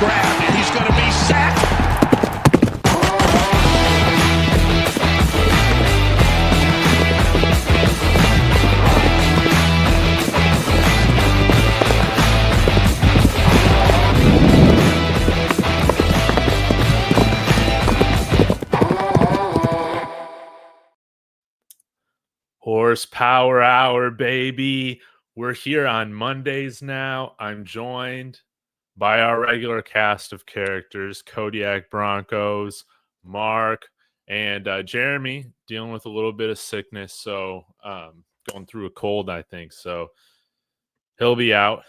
grab, and he's going to be sacked. Horsepower Hour, baby. We're here on Mondays now. I'm joined by our regular cast of characters, Kodiak Broncos, Mark, and Jeremy, dealing with a little bit of sickness, so going through a cold, I think. So he'll be out.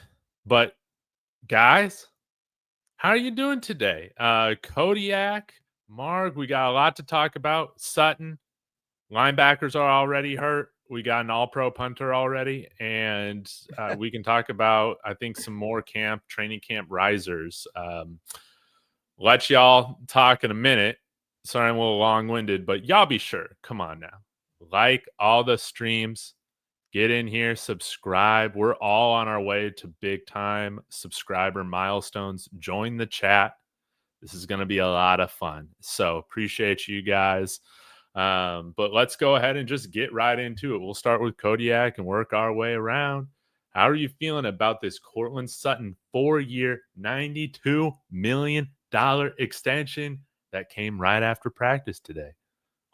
But guys, how are you doing today? Kodiak, Mark, we got a lot to talk about. Sutton. Linebackers are already hurt. We got an all-pro punter already, and we can talk about, I think, some more training camp risers. Let y'all talk in a minute. Sorry, I'm a little long-winded, but y'all be sure. Come on now. Like all the streams. Get in here. Subscribe. We're all on our way to big-time subscriber milestones. Join the chat. This is going to be a lot of fun. So appreciate you guys. But let's go ahead and just get right into it. We'll start with Kodiak and work our way around. How are you feeling about this Courtland Sutton 4-year, $92 million extension that came right after practice today?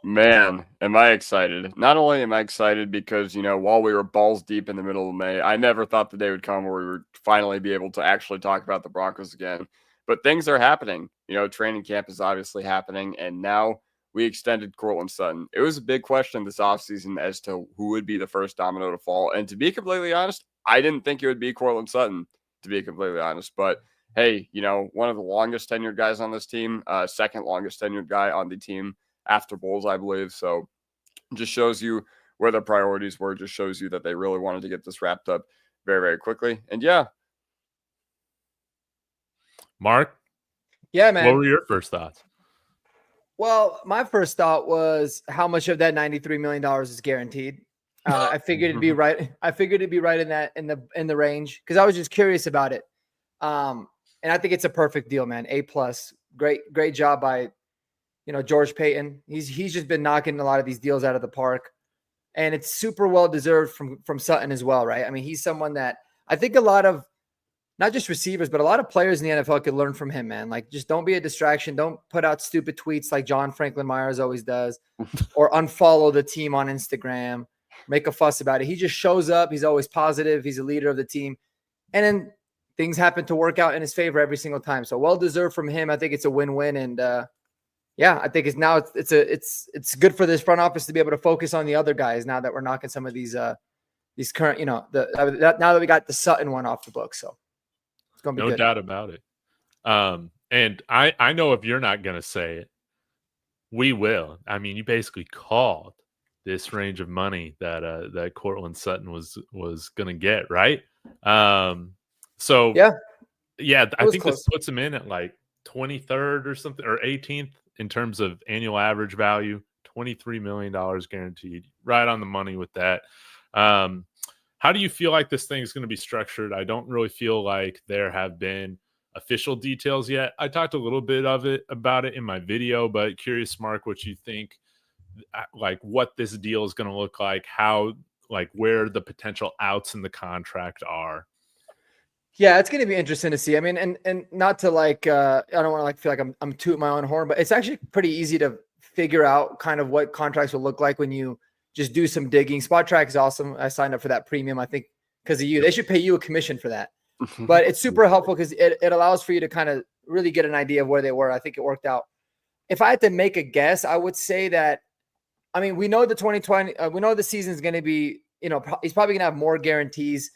Man, am I excited. Not only am I excited because, while we were balls deep in the middle of May, I never thought the day would come where we would finally be able to actually talk about the Broncos again. But things are happening. Training camp is obviously happening, and now we extended Courtland Sutton. It was a big question this offseason as to who would be the first domino to fall. And to be completely honest, I didn't think it would be Courtland Sutton, to be completely honest. But, hey, one of the longest tenured guys on this team, second longest tenured guy on the team after Bulls, I believe. So just shows you where their priorities were, just shows you that they really wanted to get this wrapped up very, very quickly. And, yeah. Mark? Yeah, man. What were your first thoughts? Well, my first thought was how much of that $93 million is guaranteed. I figured it'd be right. I figured it'd be right in the range because I was just curious about it. And I think it's a perfect deal, man. A+. Great job by, George Payton. He's just been knocking a lot of these deals out of the park, and it's super well deserved from Sutton as well, right? I mean, he's someone that I think a lot of, not just receivers, but a lot of players in the NFL could learn from him, man. Like, just don't be a distraction. Don't put out stupid tweets like John Franklin Myers always does, or unfollow the team on Instagram, make a fuss about it. He just shows up. He's always positive. He's a leader of the team. And then things happen to work out in his favor every single time. So well-deserved from him. I think it's a win-win. And I think it's good for this front office to be able to focus on the other guys now that we're knocking some of these current, now that we got the Sutton one off the book. So. No doubt about it. And I know if you're not going to say it, we will. I mean, you basically called this range of money that Courtland Sutton was going to get, right? So I think close. This puts him in at like 23rd or something, or 18th in terms of annual average value. $23 million guaranteed, right on the money with that. How do you feel like this thing is going to be structured? I don't really feel like there have been official details yet. I talked a little bit about it in my video, but curious, Mark, what you think, like what this deal is going to look like, how, like where the potential outs in the contract are. Yeah, it's going to be interesting to see. I mean, and not to I don't want to feel like I'm tooting my own horn, but it's actually pretty easy to figure out kind of what contracts will look like when you just do some digging. Spot Track is awesome. I signed up for that premium, I think, because of you. They should pay you a commission for that. But it's super helpful because it allows for you to kind of really get an idea of where they were. I think it worked out. If I had to make a guess, I would say that, I mean, we know the 2020, we know the season is going to be, he's probably going to have more guarantees.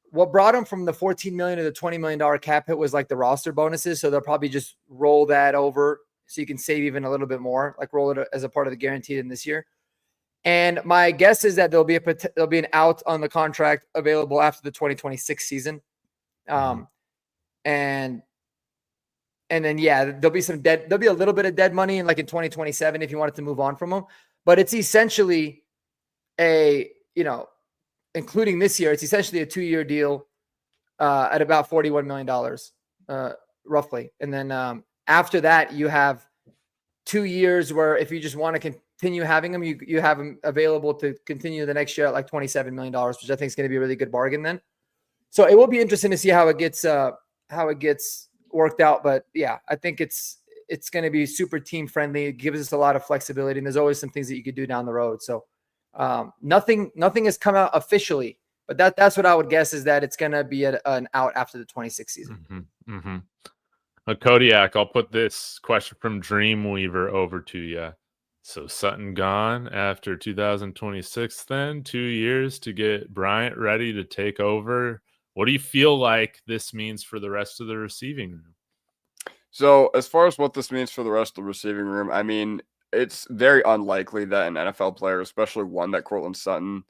What brought him from the $14 million to the $20 million cap hit was like the roster bonuses. So they'll probably just roll that over so you can save even a little bit more, like roll it as a part of the guaranteed in this year. And my guess is that there'll be an out on the contract available after the 2026 season. And then, there'll be a little bit of dead money in 2027 if you wanted to move on from him. But it's essentially including this year, it's essentially a 2-year deal at about $41 million roughly. And then after that, you have 2 years where if you just want to continue having him, you have him available to continue the next year at like $27 million, which I think is going to be a really good bargain then. So it will be interesting to see how it gets worked out. But yeah, I think it's going to be super team friendly. It gives us a lot of flexibility, and there's always some things that you could do down the road. So nothing has come out officially, but that's what I would guess is that it's going to be an out after the 26th season. Kodiak, I'll put this question from Dreamweaver over to you. So Sutton gone after 2026, then 2 years to get Bryant ready to take over. What do you feel like this means for the rest of the receiving room? So as far as what this means for the rest of the receiving room, I mean, it's very unlikely that an NFL player, especially one that Courtland Sutton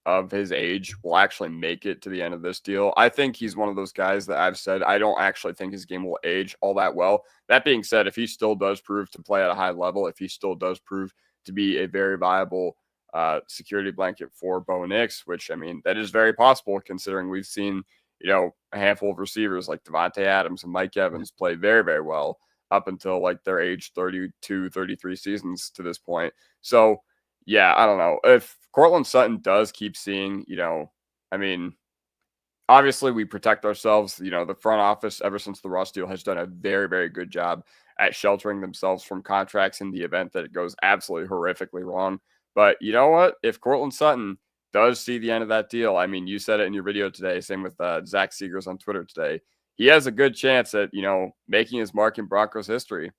of his age, will actually make it to the end of this deal. I think he's one of those guys that I've said I don't actually think his game will age all that well. That being said, if he still does prove to play at a high level, if he still does prove to be a very viable security blanket for Bo Nix, which, I mean, that is very possible considering we've seen, a handful of receivers like Devontae Adams and Mike Evans play very, very well up until like their age 32, 33 seasons to this point. So, yeah, I don't know. If Courtland Sutton does keep seeing, I mean, obviously we protect ourselves. The front office, ever since the Russ deal, has done a very, very good job at sheltering themselves from contracts in the event that it goes absolutely horrifically wrong. But you know what? If Courtland Sutton does see the end of that deal, I mean, you said it in your video today, same with Zach Seegers on Twitter today, he has a good chance at, making his mark in Broncos history,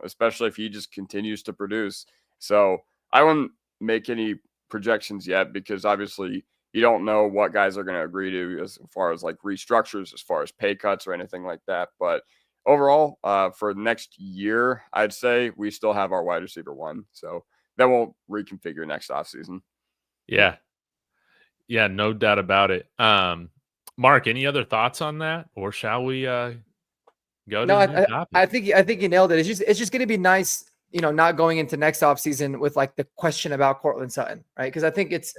especially if he just continues to produce. So I wouldn't make any projections yet because obviously you don't know what guys are going to agree to as far as like restructures, as far as pay cuts or anything like that. But overall, for the next year, I'd say we still have our wide receiver one. So that won't reconfigure next offseason. Yeah. Yeah, no doubt about it. Mark, any other thoughts on that? Or shall we go to the new topic? I think you nailed it. It's just going to be nice, not going into next offseason with like the question about Courtland Sutton, right? Because I think it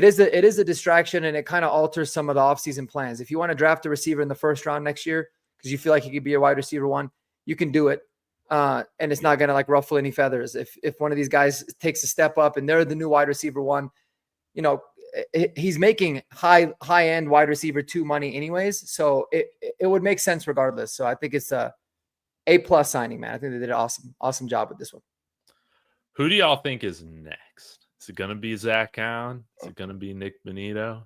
is a distraction and it kind of alters some of the offseason plans. If you want to draft a receiver in the first round next year because you feel like he could be a wide receiver one, you can do it. And it's not going to like ruffle any feathers. If one of these guys takes a step up and they're the new wide receiver one, he's making high end wide receiver 2 money anyways. So it would make sense regardless. So I think it's a A+ signing, man. I think they did an awesome job with this one. Who do y'all think is next? Is it going to be Zach Allen? Is it going to be Nik Bonitto?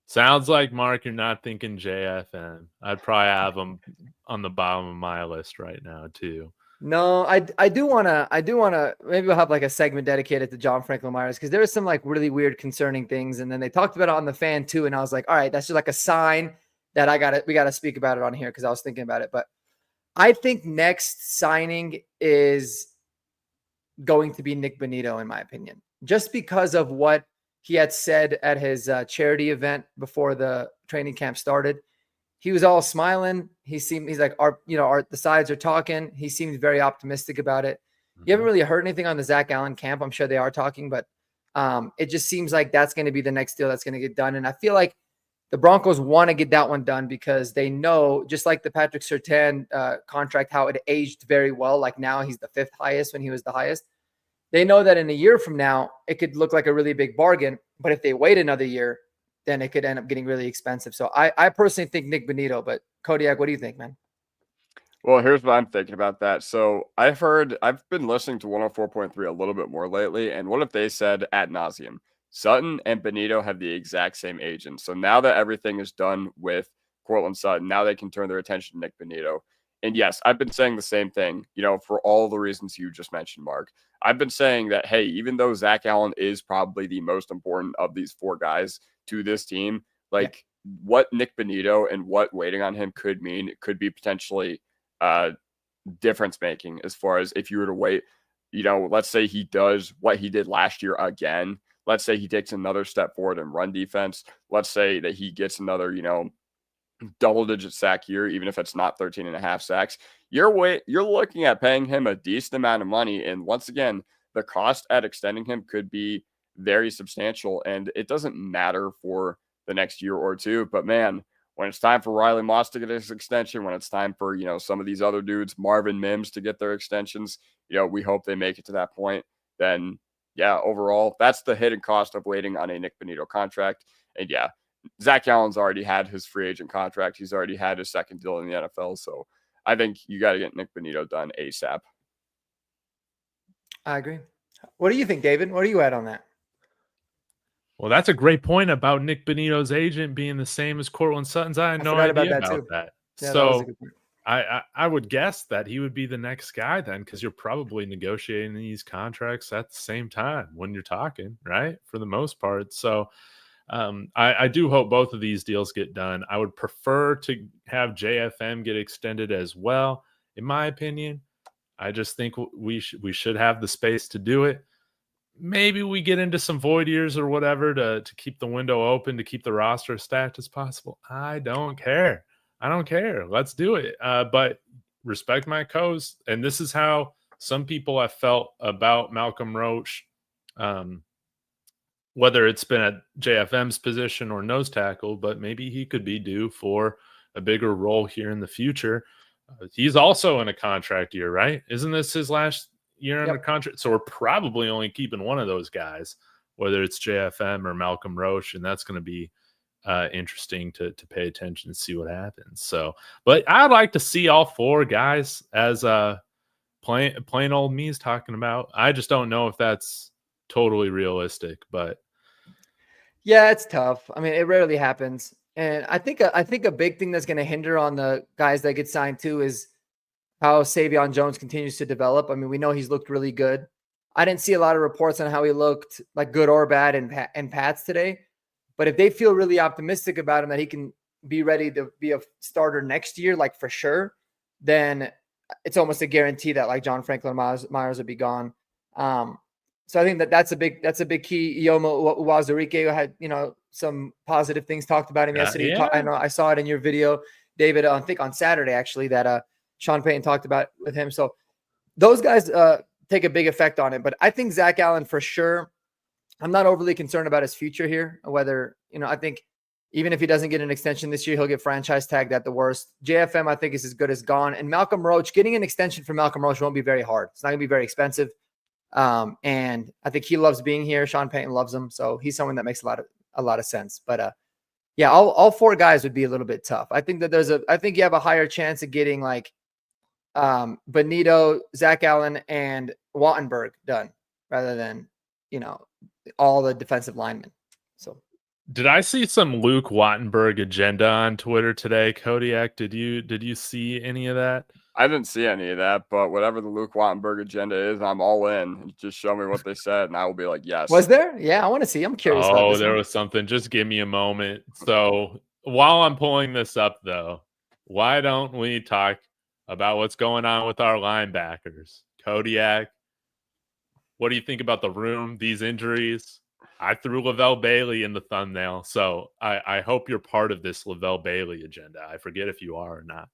Sounds like, Mark, you're not thinking JFN. I'd probably have him on the bottom of my list right now too. No, I do want to, maybe we'll have like a segment dedicated to John Franklin Myers because there was some like really weird concerning things. And then they talked about it on the Fan too. And I was like, all right, that's just like a sign that we got to speak about it on here because I was thinking about it. But I think next signing is going to be Nik Bonitto, in my opinion, just because of what he had said at his charity event before the training camp started. He was all smiling. He's like, the sides are talking. He seemed very optimistic about it. You haven't really heard anything on the Zach Allen camp. I'm sure they are talking, but it just seems like that's going to be the next deal that's going to get done. And I feel like the Broncos want to get that one done because they know, just like the Patrick Surtain contract, how it aged very well. Like now he's the 5th highest when he was the highest. They know that in a year from now, it could look like a really big bargain. But if they wait another year, then it could end up getting really expensive. So I personally think Nik Bonitto, but Kodiak, what do you think, man? Well, here's what I'm thinking about that. So I've been listening to 104.3 a little bit more lately. And what if they said ad nauseum, Sutton and Bonitto have the exact same agent. So now that everything is done with Courtland Sutton, now they can turn their attention to Nik Bonitto. And yes, I've been saying the same thing, for all the reasons you just mentioned, Mark. I've been saying that, hey, even though Zach Allen is probably the most important of these 4 guys to this team, what Nik Bonitto and what waiting on him could mean, it could be potentially difference making as far as if you were to wait, let's say he does what he did last year again. Let's say he takes another step forward in run defense. Let's say that he gets another, double-digit sack year, even if it's not 13.5 sacks. You're looking at paying him a decent amount of money. And once again, the cost at extending him could be very substantial. And it doesn't matter for the next year or two. But man, when it's time for Riley Moss to get his extension, when it's time for, some of these other dudes, Marvin Mims, to get their extensions, we hope they make it to that point. Then, yeah, overall, that's the hidden cost of waiting on a Nik Bonitto contract. And yeah, Zach Allen's already had his free agent contract. He's already had his second deal in the NFL. So I think you got to get Nik Bonitto done ASAP. I agree. What do you think, David? Where are you at on that? Well, that's a great point about Nik Bonitto's agent being the same as Courtland Sutton's. I had no idea about that. Yeah, so I would guess that he would be the next guy then, because you're probably negotiating these contracts at the same time when you're talking, right? For the most part. So I do hope both of these deals get done. I would prefer to have JFM get extended as well, in my opinion. I just think we should have the space to do it. Maybe we get into some void years or whatever to keep the window open, to keep the roster as stacked as possible. I don't care. Let's do it. But respect my coast. And this is how some people have felt about Malcolm Roach, whether it's been at JFM's position or nose tackle, but maybe he could be due for a bigger role here in the future. He's also in a contract year, right? Isn't this his last year under contract? So we're probably only keeping one of those guys, whether it's JFM or Malcolm Roach, and that's going to be interesting to pay attention and see what happens. So, but I'd like to see all four guys, as plain old me is talking about. I just don't know if that's totally realistic, but yeah, it's tough. I mean, it rarely happens. And I think a big thing that's going to hinder on the guys that get signed too is how Savion Jones continues to develop. I mean, we know he's looked really good. I didn't see a lot of reports on how he looked, like good or bad, in Pats today. But if they feel really optimistic about him, that he can be ready to be a starter next year, like for sure, then it's almost a guarantee that like John Franklin Myers will be gone. So I think that's a big key. Yomo Wazarike had, some positive things talked about him yesterday. Yeah. I know I saw it in your video, David, I think on Saturday, actually, that Sean Payton talked about with him. So those guys take a big effect on it. But I think Zach Allen, for sure, I'm not overly concerned about his future here. Whether, I think even if he doesn't get an extension this year, he'll get franchise tagged at the worst. JFM, I think, is as good as gone. And Malcolm Roach, getting an extension for Malcolm Roach won't be very hard. It's not going to be very expensive. And I think he loves being here. Sean Payton loves him. So he's someone that makes a lot of sense. But yeah, all four guys would be a little bit tough. I think that I think you have a higher chance of getting like Bonitto, Zach Allen, and Wattenberg done rather than, all the defensive linemen. So did I see some Luke Wattenberg agenda on Twitter today, Kodiak? Did you see any of that? I didn't see any of that, but whatever the Luke Wattenberg agenda is, I'm all in. Just show me what they said, and I will be like, yes. Was there? Yeah, I want to see. I'm curious about this. Oh, there was something. Just give me a moment. So while I'm pulling this up, though, why don't we talk about what's going on with our linebackers? Kodiak, what do you think about the room, these injuries? I threw Lavel Bailey in the thumbnail, so I hope you're part of this Lavel Bailey agenda. I forget if you are or not.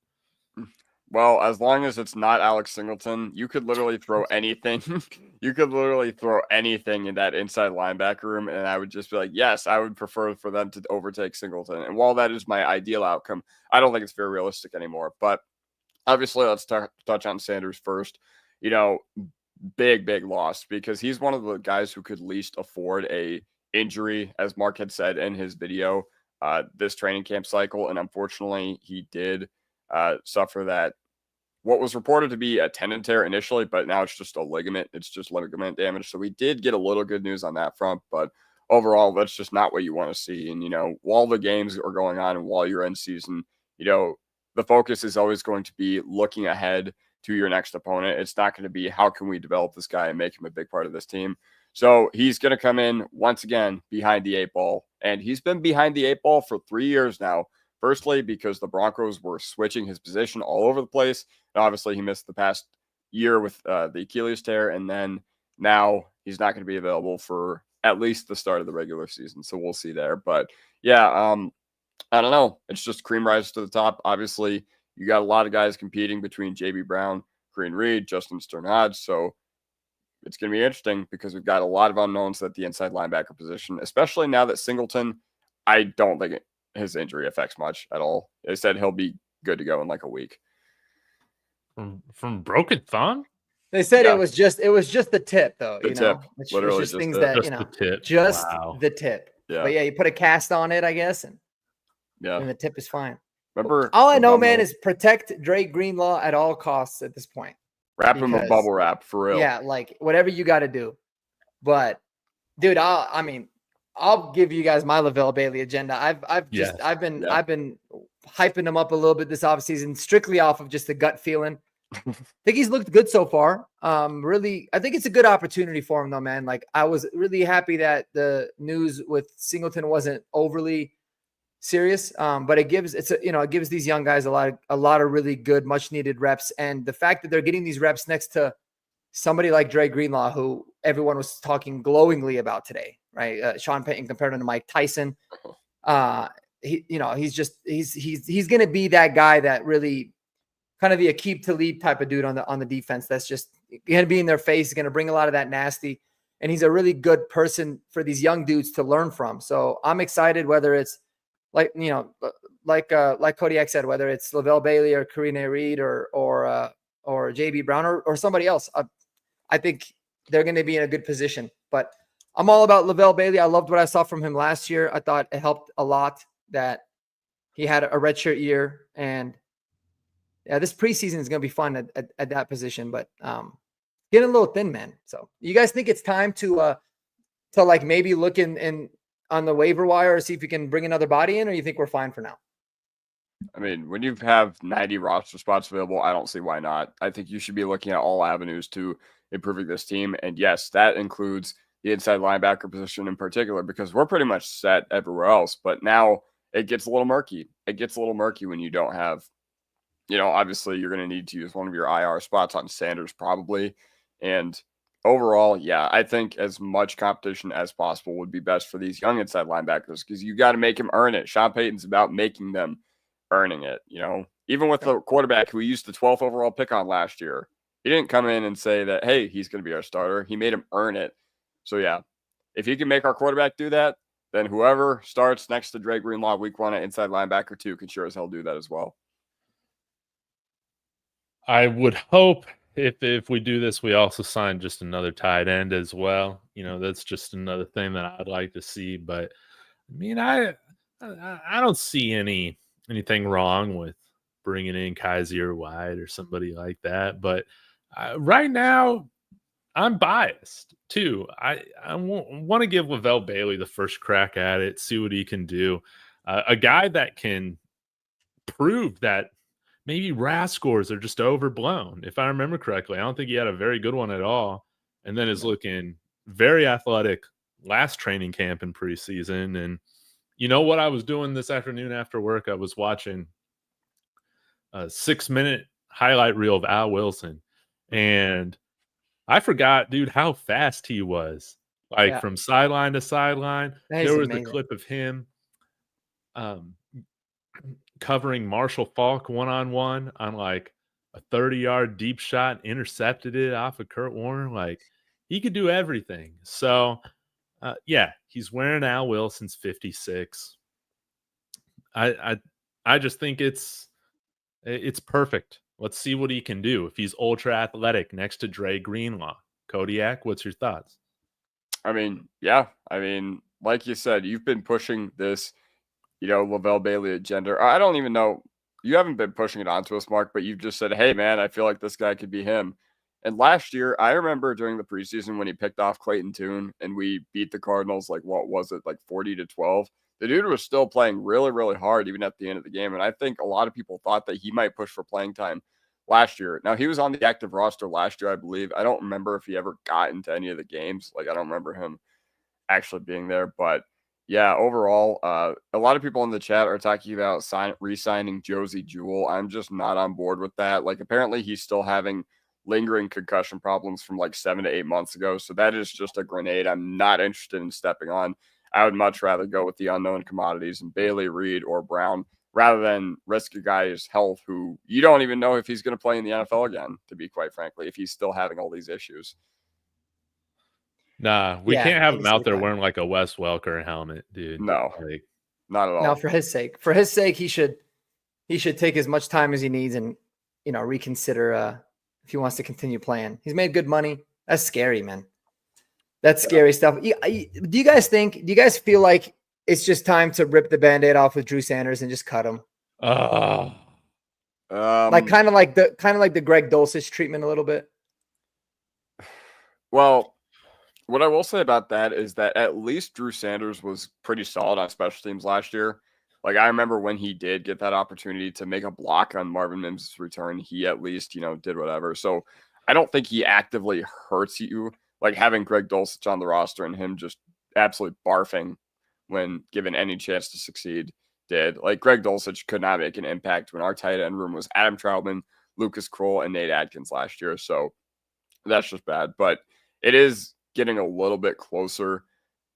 Well, as long as it's not Alex Singleton, you could literally throw anything. You could literally throw anything in that inside linebacker room, and I would just be like, yes, I would prefer for them to overtake Singleton. And while that is my ideal outcome, I don't think it's very realistic anymore. But obviously, let's touch on Sanders first. Big loss, because he's one of the guys who could least afford a injury, as Mark had said in his video, this training camp cycle. And unfortunately, he did suffer that, what was reported to be a tendon tear initially, but now it's just a ligament. It's just ligament damage. So we did get a little good news on that front, but overall, that's just not what you want to see. And, while the games are going on and while you're in season, the focus is always going to be looking ahead to your next opponent. It's not going to be how can we develop this guy and make him a big part of this team. So he's going to come in once again behind the 8 ball. And he's been behind the 8 ball for 3 years now. Firstly, because the Broncos were switching his position all over the place. And obviously, he missed the past year with the Achilles tear. And then now he's not going to be available for at least the start of the regular season. So we'll see there. But yeah, I don't know. It's just cream rise to the top. Obviously, you got a lot of guys competing between J.B. Brown, Green Reed, Justin Sternad. So it's going to be interesting because we've got a lot of unknowns at the inside linebacker position, especially now that Singleton, I don't think his injury affects much at all. They said he'll be good to go in like a week. From broken thumb? They said it was just the tip, though. The tip, which literally just just things the- that Just the tip. just Wow. the tip. Yeah. But yeah, you put a cast on it, I guess, and Yeah. the tip is fine. Remember, All I the know, bubble- man, is protect Drake Greenlaw at all costs at this point. wrap him a because- bubble wrap for real. Yeah, like whatever you got to do. But dude, I'll give you guys my Lavel Bailey agenda. I've been hyping him up a little bit this offseason, strictly off of just the gut feeling. I think he's looked good so far. Really, I think it's a good opportunity for him though, man. Like I was really happy that the news with Singleton wasn't overly serious. But it gives these young guys a lot of really good, much needed reps. And the fact that they're getting these reps next to somebody like Dre Greenlaw, who everyone was talking glowingly about today, right? Sean Payton compared him to Mike Tyson. He's going to be that guy that really kind of the Aqib Talib type of dude on the defense. That's just going to be in their face. He's going to bring a lot of that nasty, and he's a really good person for these young dudes to learn from. So I'm excited, whether it's like Kodiak said, whether it's Lavel Bailey or Karine Reed or JB Brown or somebody else. I think they're going to be in a good position, but I'm all about Lavel Bailey. I loved what I saw from him last year. I thought it helped a lot that he had a redshirt year, and yeah, this preseason is going to be fun at that position, but getting a little thin, man. So you guys think it's time to like maybe look in on the waiver wire or see if you can bring another body in, or you think we're fine for now? I mean, when you have 90 roster spots available, I don't see why not. I think you should be looking at all avenues to improving this team. And yes, that includes the inside linebacker position in particular, because we're pretty much set everywhere else. But now it gets a little murky. It gets a little murky when you don't have, obviously you're going to need to use one of your IR spots on Sanders probably. And overall, yeah, I think as much competition as possible would be best for these young inside linebackers, because you got to make him earn it. Sean Payton's about making them earning it. Even with the quarterback who we used the 12th overall pick on last year, he didn't come in and say that, hey, he's going to be our starter. He made him earn it. So yeah, if he can make our quarterback do that, then whoever starts next to Drake Greenlaw week 1 at inside linebacker 2 can sure as hell do that as well. I would hope if we do this, we also sign just another tight end as well. That's just another thing that I'd like to see. But I mean, I don't see anything wrong with bringing in Kaiser White or somebody like that. But right now, I'm biased too. I want to give Lavel Bailey the first crack at it, see what he can do. A guy that can prove that maybe RAS scores are just overblown. If I remember correctly, I don't think he had a very good one at all. And then is looking very athletic last training camp in preseason. And you know what I was doing this afternoon after work? I was watching a 6-minute highlight reel of Al Wilson. And I forgot, dude, how fast he was. From sideline to sideline. There was a clip of him covering Marshall Falk one-on-one on like a 30-yard deep shot, intercepted it off of Kurt Warner. He could do everything. So, yeah, he's wearing Al Wilson's 56. I just think it's perfect. Let's see what he can do if he's ultra athletic next to Dre Greenlaw. Kodiak, what's your thoughts? I mean, yeah. Like you said, you've been pushing this, Lavel Bailey agenda. I don't even know. You haven't been pushing it onto us, Mark, but you've just said, hey, man, I feel like this guy could be him. And last year, I remember during the preseason when he picked off Clayton Tune and we beat the Cardinals, 40-12. The dude was still playing really, really hard even at the end of the game. And I think a lot of people thought that he might push for playing time last year. Now, he was on the active roster last year, I believe. I don't remember if he ever got into any of the games. I don't remember him actually being there. But, yeah, overall, a lot of people in the chat are talking about re-signing Josie Jewell. I'm just not on board with that. Apparently he's still having lingering concussion problems from 7 to 8 months ago. So that is just a grenade I'm not interested in stepping on. I would much rather go with the unknown commodities and Bailey, Reed, or Brown rather than risk a guy's health who you don't even know if he's going to play in the NFL again, to be quite frankly, if he's still having all these issues. Nah, we can't have him out there wearing a Wes Welker helmet, dude. No. Not at all. No, for his sake, he should take as much time as he needs and, reconsider if he wants to continue playing. He's made good money. That's scary, man. That's scary stuff. Do you guys feel like it's just time to rip the Band-Aid off with Drew Sanders and just cut him? Kind of like the Greg Dulcich treatment a little bit. Well, what I will say about that is that at least Drew Sanders was pretty solid on special teams last year. Like, I remember when he did get that opportunity to make a block on Marvin Mims' return, he at least, did whatever. So I don't think he actively hurts you. Like, having Greg Dulcich on the roster and him just absolutely barfing when given any chance to succeed did. Like, Greg Dulcich could not make an impact when our tight end room was Adam Troutman, Lucas Kroll, and Nate Adkins last year. So that's just bad. But it is getting a little bit closer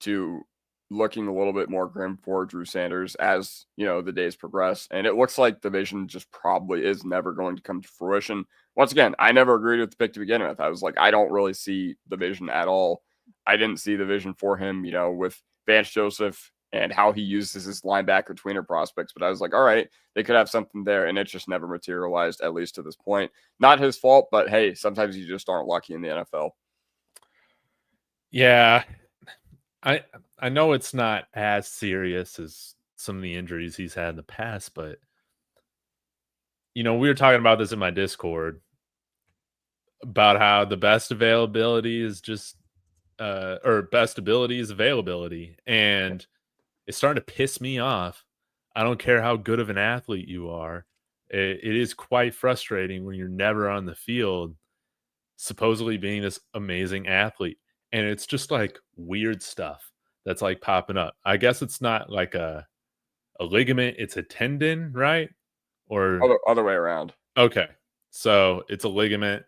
to looking a little bit more grim for Drew Sanders as, the days progress. And it looks like the vision just probably is never going to come to fruition. Once again, I never agreed with the pick to begin with. I was like, I don't really see the vision at all. I didn't see the vision for him, with Vance Joseph and how he uses his linebacker tweener prospects. But I was like, all right, they could have something there. And it just never materialized, at least to this point. Not his fault, but hey, sometimes you just aren't lucky in the NFL. Yeah. I know it's not as serious as some of the injuries he's had in the past, but we were talking about this in my Discord about how the best availability is just or best ability is availability, and it's starting to piss me off. I don't care how good of an athlete you are. It is quite frustrating when you're never on the field, supposedly being this amazing athlete. And it's just like weird stuff that's like popping up. I guess it's not like a ligament, it's a tendon, right? Or other way around. Okay. So it's a ligament,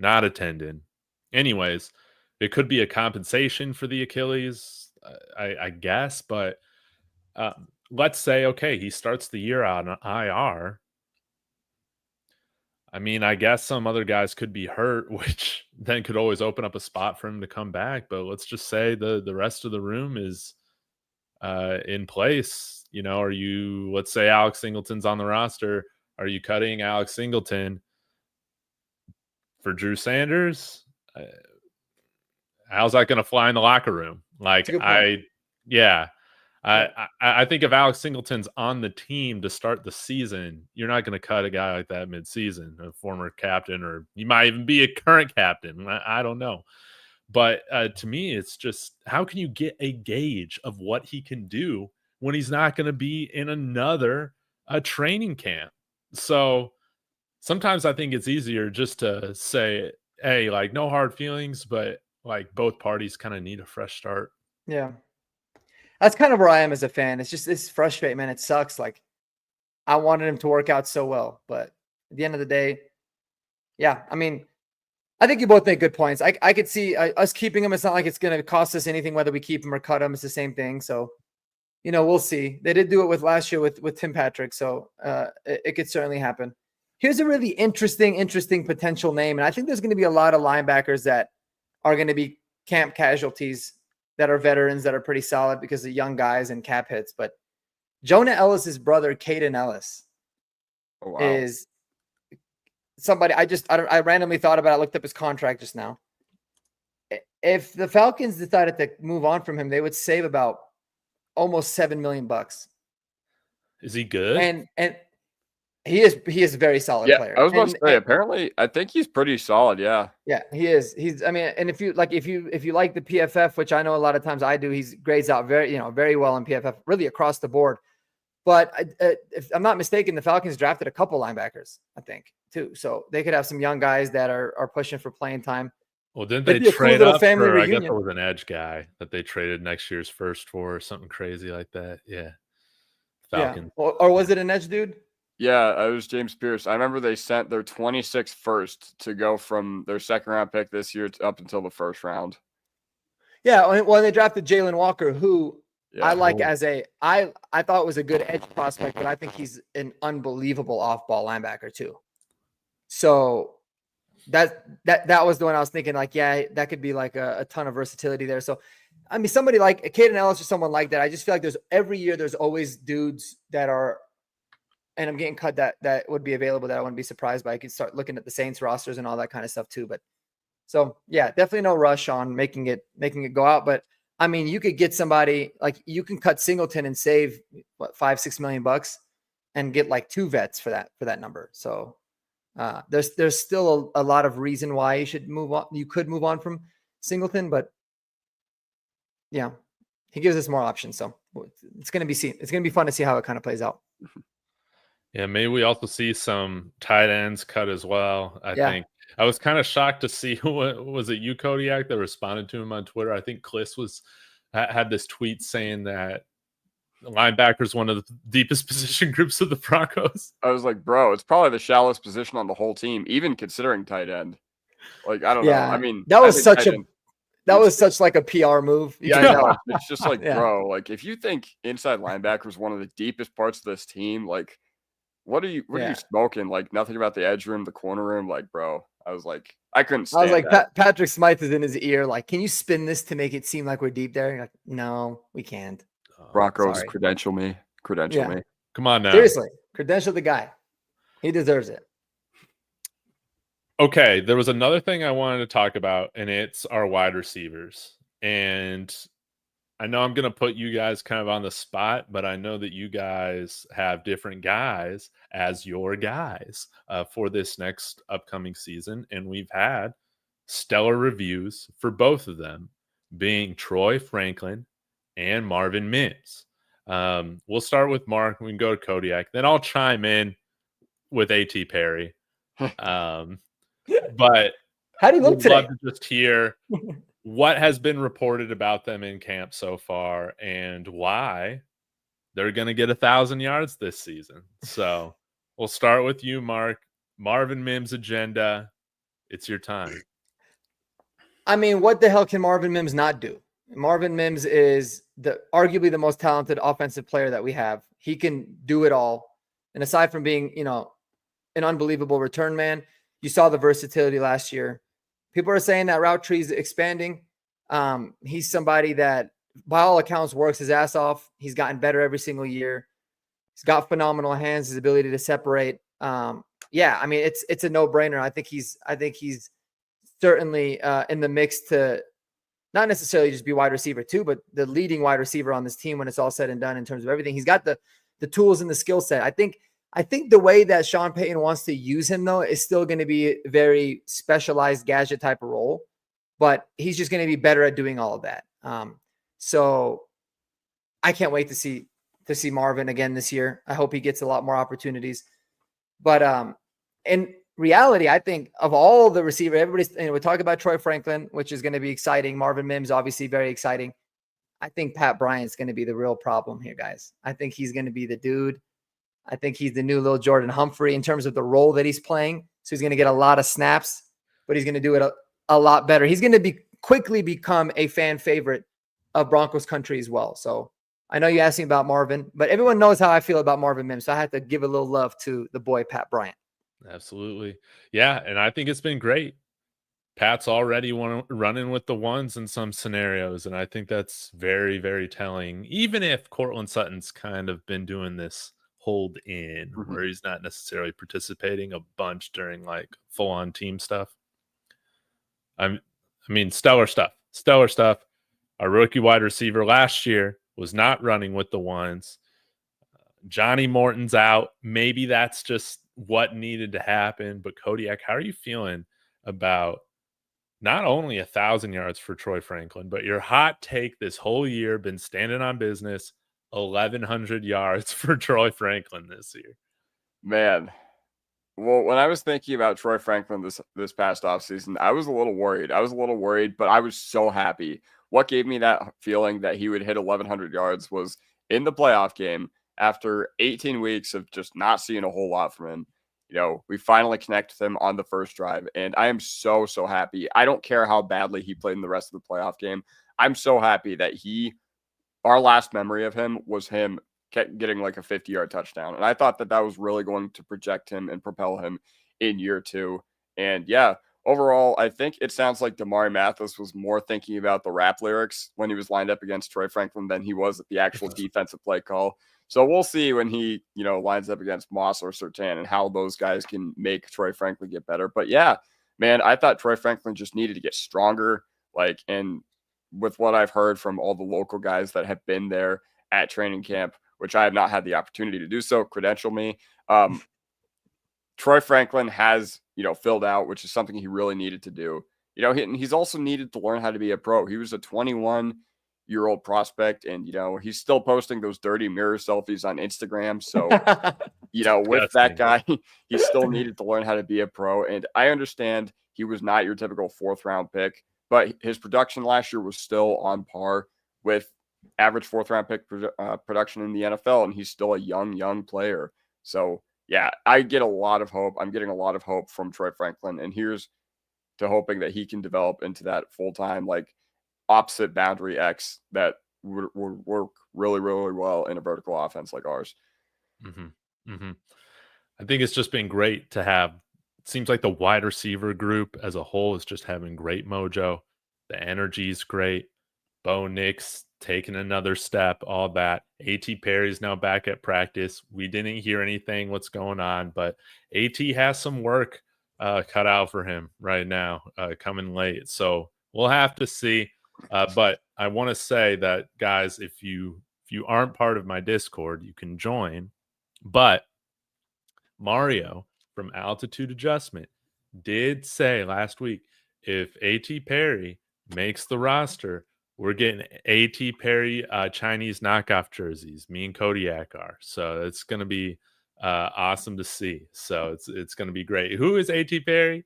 not a tendon. Anyways, it could be a compensation for the Achilles, I guess. But let's say, okay, he starts the year out on IR. I mean, I guess some other guys could be hurt, which then could always open up a spot for him to come back. But let's just say the rest of the room is in place. Let's say Alex Singleton's on the roster. Are you cutting Alex Singleton for Drew Sanders? How's that going to fly in the locker room? Like, I think if Alex Singleton's on the team to start the season, you're not going to cut a guy like that mid-season, a former captain, or you might even be a current captain. I don't know. But to me, it's just, how can you get a gauge of what he can do when he's not going to be in another training camp? So sometimes I think it's easier just to say, hey, like, no hard feelings, but like both parties kind of need a fresh start. Yeah. That's kind of where I am as a fan. It's frustrating, man. It sucks. Like, I wanted him to work out so well, but at the end of the day, yeah. I mean, I think you both make good points. I could see us keeping him. It's not like it's going to cost us anything whether we keep him or cut him. It's the same thing. So, we'll see. They did do it with last year with Tim Patrick, so it could certainly happen. Here's a really interesting potential name, and I think there's going to be a lot of linebackers that are going to be camp casualties that are veterans that are pretty solid because of young guys and cap hits. But Jonah Ellis's brother, Caden Ellis, is somebody I randomly thought about. I looked up his contract just now. If the Falcons decided to move on from him, they would save about almost $7 million. Is he good? And he is a very solid player. I was about to say, apparently, I think he's pretty solid. Yeah. Yeah, he is. And if you like the PFF, which I know a lot of times I do, he grades out very well in PFF, really across the board. But if I'm not mistaken, the Falcons drafted a couple linebackers, I think, too. So they could have some young guys that are pushing for playing time. Well, didn't they trade up for, I guess it was an edge guy that they traded next year's first for, or something crazy like that? Yeah. Falcons. Yeah. Or was it an edge dude? Yeah, it was James Pierce. I remember they sent their 26th first to go from their second round pick this year up until the first round. Yeah, well, they drafted Jaylen Walker, who I like I thought was a good edge prospect, but I think he's an unbelievable off-ball linebacker too. So that was the one I was thinking, like, yeah, that could be like a ton of versatility there. So I mean, somebody like Caden Ellis or someone like that. I just feel like every year there's always dudes that are, and I'm getting cut that would be available that I wouldn't be surprised by. I could start looking at the Saints rosters and all that kind of stuff too. But so yeah, definitely no rush on making it go out. But I mean, you could get somebody like you can cut Singleton and save what $5-6 million and get like 2 vets for that number. So there's still a lot of reason why you should move on. You could move on from Singleton, but yeah, he gives us more options. So it's going to be seen. It's going to be fun to see how it kind of plays out. Yeah, maybe we also see some tight ends cut as well. I think I was kind of shocked to see was it you, Kodiak, that responded to him on Twitter. I think Kliss had this tweet saying that linebacker is one of the deepest position groups of the Broncos. I was like, bro, it's probably the shallowest position on the whole team, even considering tight end. Like, I don't know. I mean, that was such like a PR move. Yeah, I know. It's just like, bro, like if you think inside linebacker is one of the deepest parts of this team, like what are you smoking? Like nothing about the edge room, the corner room, like, bro. I was like, I couldn't stand that. Patrick Smythe is in his ear, like, can you spin this to make it seem like we're deep there? Like, no, we can't. Broncos, credential me. Come on now. Seriously, credential the guy. He deserves it. Okay, there was another thing I wanted to talk about, and it's our wide receivers. And I know I'm going to put you guys kind of on the spot, but I know that you guys have different guys as your guys for this next upcoming season. And we've had stellar reviews for both of them, being Troy Franklin and Marvin Mims. We'll start with Mark. We can go to Kodiak. Then I'll chime in with A.T. Perry. But how do you look today? Love to just hear what has been reported about them in camp so far and why they're going to get 1,000 yards this season. So we'll start with you, Mark. Marvin Mims agenda. It's your time. I mean, what the hell can Marvin Mims not do? Marvin Mims is arguably the most talented offensive player that we have. He can do it all. And aside from being, an unbelievable return man, you saw the versatility last year. People are saying that route tree is expanding. He's somebody that, by all accounts, works his ass off. He's gotten better every single year. He's got phenomenal hands, his ability to separate. I mean, it's a no-brainer. I think he's certainly in the mix to not necessarily just be wide receiver too, but the leading wide receiver on this team when it's all said and done in terms of everything. He's got the tools and the skill set. I think the way that Sean Payton wants to use him, though, is still going to be a very specialized gadget type of role, but he's just going to be better at doing all of that. So I can't wait to see Marvin again this year. I hope he gets a lot more opportunities. But in reality, I think of all the receivers, everybody's, we talk about Troy Franklin, which is going to be exciting. Marvin Mims, obviously very exciting. I think Pat Bryant's going to be the real problem here, guys. I think he's going to be the dude. I think he's the new little Jordan Humphrey in terms of the role that he's playing. So he's going to get a lot of snaps, but he's going to do it a lot better. He's going to quickly become a fan favorite of Broncos country as well. So I know you asked me about Marvin, but everyone knows how I feel about Marvin Mims. So I have to give a little love to the boy, Pat Bryant. Absolutely. Yeah. And I think it's been great. Pat's already running with the ones in some scenarios. And I think that's very, very telling, even if Courtland Sutton's kind of been doing this hold in where he's not necessarily participating a bunch during like full-on team stuff. I mean, stellar stuff. Our rookie wide receiver last year was not running with the ones. Johnny Morton's out. Maybe that's just what needed to happen. But Kodiak, how are you feeling about not only 1,000 yards for Troy Franklin, but your hot take this whole year, been standing on business, 1,100 yards for Troy Franklin this year? Man, well, when I was thinking about Troy Franklin this past offseason, I was a little worried. But I was so happy. What gave me that feeling that he would hit 1,100 yards was in the playoff game after 18 weeks of just not seeing a whole lot from him. We finally connect with him on the first drive, and I am so, so happy. I don't care how badly he played in the rest of the playoff game. I'm so happy that our last memory of him was him getting like a 50-yard touchdown. And I thought that was really going to project him and propel him in year 2. And yeah, overall, I think it sounds like Damari Mathis was more thinking about the rap lyrics when he was lined up against Troy Franklin than he was at the actual defensive play call. So we'll see when he, lines up against Moss or Surtain and how those guys can make Troy Franklin get better. But yeah, man, I thought Troy Franklin just needed to get stronger. And with what I've heard from all the local guys that have been there at training camp, which I have not had the opportunity to do so, credential me. Troy Franklin has, filled out, which is something he really needed to do. He's also needed to learn how to be a pro. He was a 21-year-old prospect, and, he's still posting those dirty mirror selfies on Instagram. So, with that guy, he still needed to learn how to be a pro. And I understand he was not your typical fourth-round pick, but his production last year was still on par with average fourth-round pick production in the NFL, and he's still a young player. So, yeah, I get a lot of hope. I'm getting a lot of hope from Troy Franklin, and here's to hoping that he can develop into that full-time, opposite boundary X that would work really, really well in a vertical offense like ours. Mm-hmm. Mm-hmm. I think it's just been great to have. It seems like the wide receiver group as a whole is just having great mojo. The energy is great. Bo Nix taking another step, all that. A.T. Perry's now back at practice. We didn't hear anything what's going on, but A.T. has some work cut out for him right now, coming late. So we'll have to see. But I want to say that, guys, if you aren't part of my Discord, you can join. But Mario from Altitude Adjustment did say last week, if A.T. Perry makes the roster, we're getting A.T. Perry Chinese knockoff jerseys. Me and Kodiak are. So it's going to be awesome to see. So it's going to be great. Who is A.T. Perry?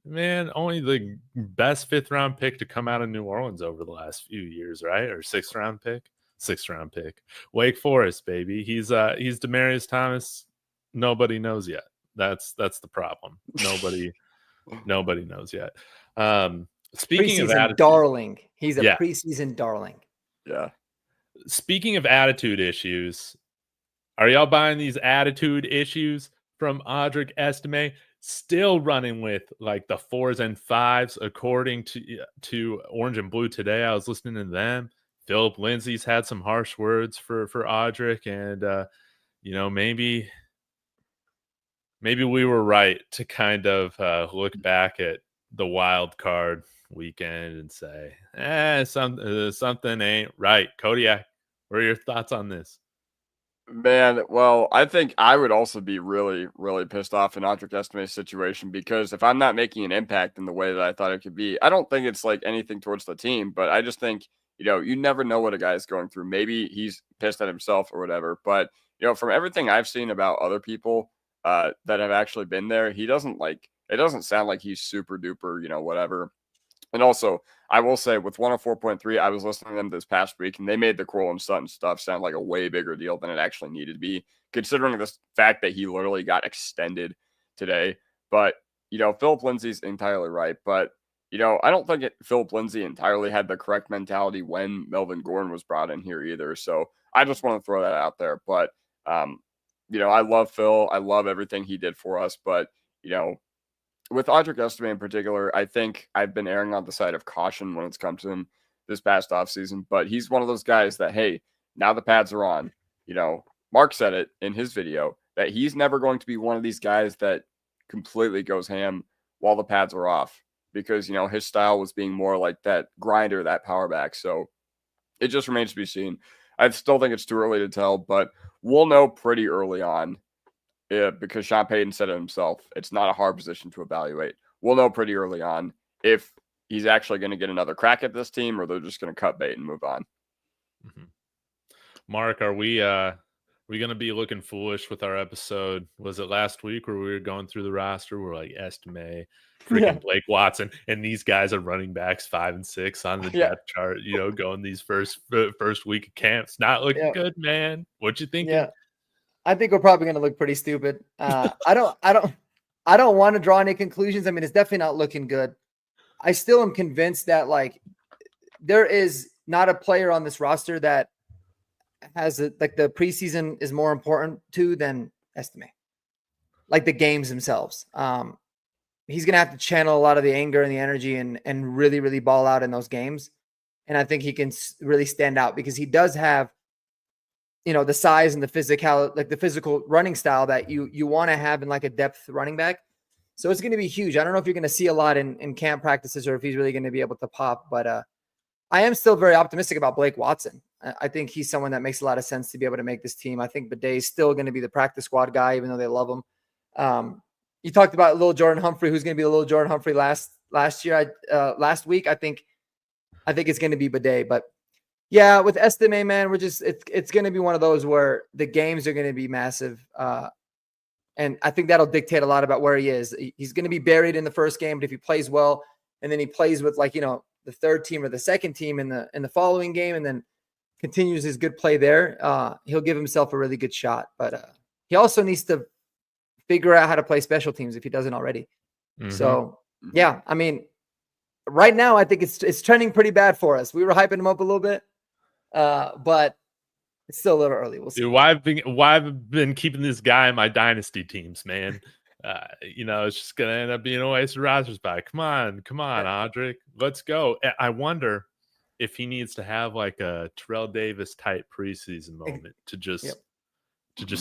Man, only the best fifth-round pick to come out of New Orleans over the last few years, right? Or sixth-round pick? Sixth-round pick. Wake Forest, baby. He's Demaryius Thomas. Nobody knows yet. That's the problem. Nobody knows yet. Speaking of attitude, darling. He's a preseason darling. Yeah. Speaking of attitude issues, are y'all buying these attitude issues from Audric Estime? Still running with the 4s and 5s, according to Orange and Blue today. I was listening to them. Philip Lindsay's had some harsh words for Audric, and maybe we were right to kind of look back at the wild card weekend and say, something ain't right. Kodiak, what are your thoughts on this? Man, well, I think I would also be really, really pissed off in Audric Estime's situation, because if I'm not making an impact in the way that I thought it could be, I don't think it's anything towards the team, but I just think, you never know what a guy's going through. Maybe he's pissed at himself or whatever, but, from everything I've seen about other people that have actually been there, it doesn't sound like he's super duper, whatever. And also, I will say with 104.3, I was listening to them this past week, and they made the Courtland Sutton stuff sound like a way bigger deal than it actually needed to be, considering the fact that he literally got extended today. But, Philip Lindsay's entirely right. But, I don't think Philip Lindsay entirely had the correct mentality when Melvin Gordon was brought in here either. So I just want to throw that out there. But, I love Phil. I love everything he did for us. But, with Audric Estime in particular, I think I've been erring on the side of caution when it's come to him this past offseason. But he's one of those guys that, hey, now the pads are on. Mark said it in his video that he's never going to be one of these guys that completely goes ham while the pads are off, because, his style was being more like that grinder, that power back. So it just remains to be seen. I still think it's too early to tell, but we'll know pretty early on. Yeah, because Sean Payton said it himself, it's not a hard position to evaluate. We'll know pretty early on if he's actually going to get another crack at this team, or they're just going to cut bait and move on. Mm-hmm. Mark, are we going to be looking foolish with our episode? Was it last week where we were going through the roster? We're like Estime, freaking Blake Watson, and these guys are running backs 5 and 6 on the depth chart. Going these first week of camps, not looking good, man. What you thinking? Yeah. I think we're probably going to look pretty stupid. I don't want to draw any conclusions. I mean, it's definitely not looking good. I still am convinced that there is not a player on this roster that has the preseason is more important to than Estime, the games themselves. he's going to have to channel a lot of the anger and the energy and really, really ball out in those games. And I think he can really stand out because he does have, the size and the physical running style that you want to have in like a depth running back. So it's going to be huge. I don't know if you're going to see a lot in camp practices or if he's really going to be able to pop, but I am still very optimistic about Blake Watson. I think he's someone that makes a lot of sense to be able to make this team. I think Bidet is still going to be the practice squad guy, even though they love him. You talked about little Jordan Humphrey, who's going to be the little Jordan Humphrey last week. I think it's going to be Bidet, but yeah, with Estime, man, it's going to be one of those where the games are going to be massive. And I think that'll dictate a lot about where he is. He's going to be buried in the first game, but if he plays well and then he plays with the third team or the second team in the following game and then continues his good play there, he'll give himself a really good shot. But he also needs to figure out how to play special teams if he doesn't already. Mm-hmm. So, yeah, I mean, right now I think it's trending pretty bad for us. We were hyping him up a little bit, but it's still a little early. We'll see. Dude, why I've been keeping this guy in my dynasty teams, man. It's just gonna end up being a waste of roster spot. Come on, Audric, let's go. I wonder if he needs to have like a Terrell Davis type preseason moment to just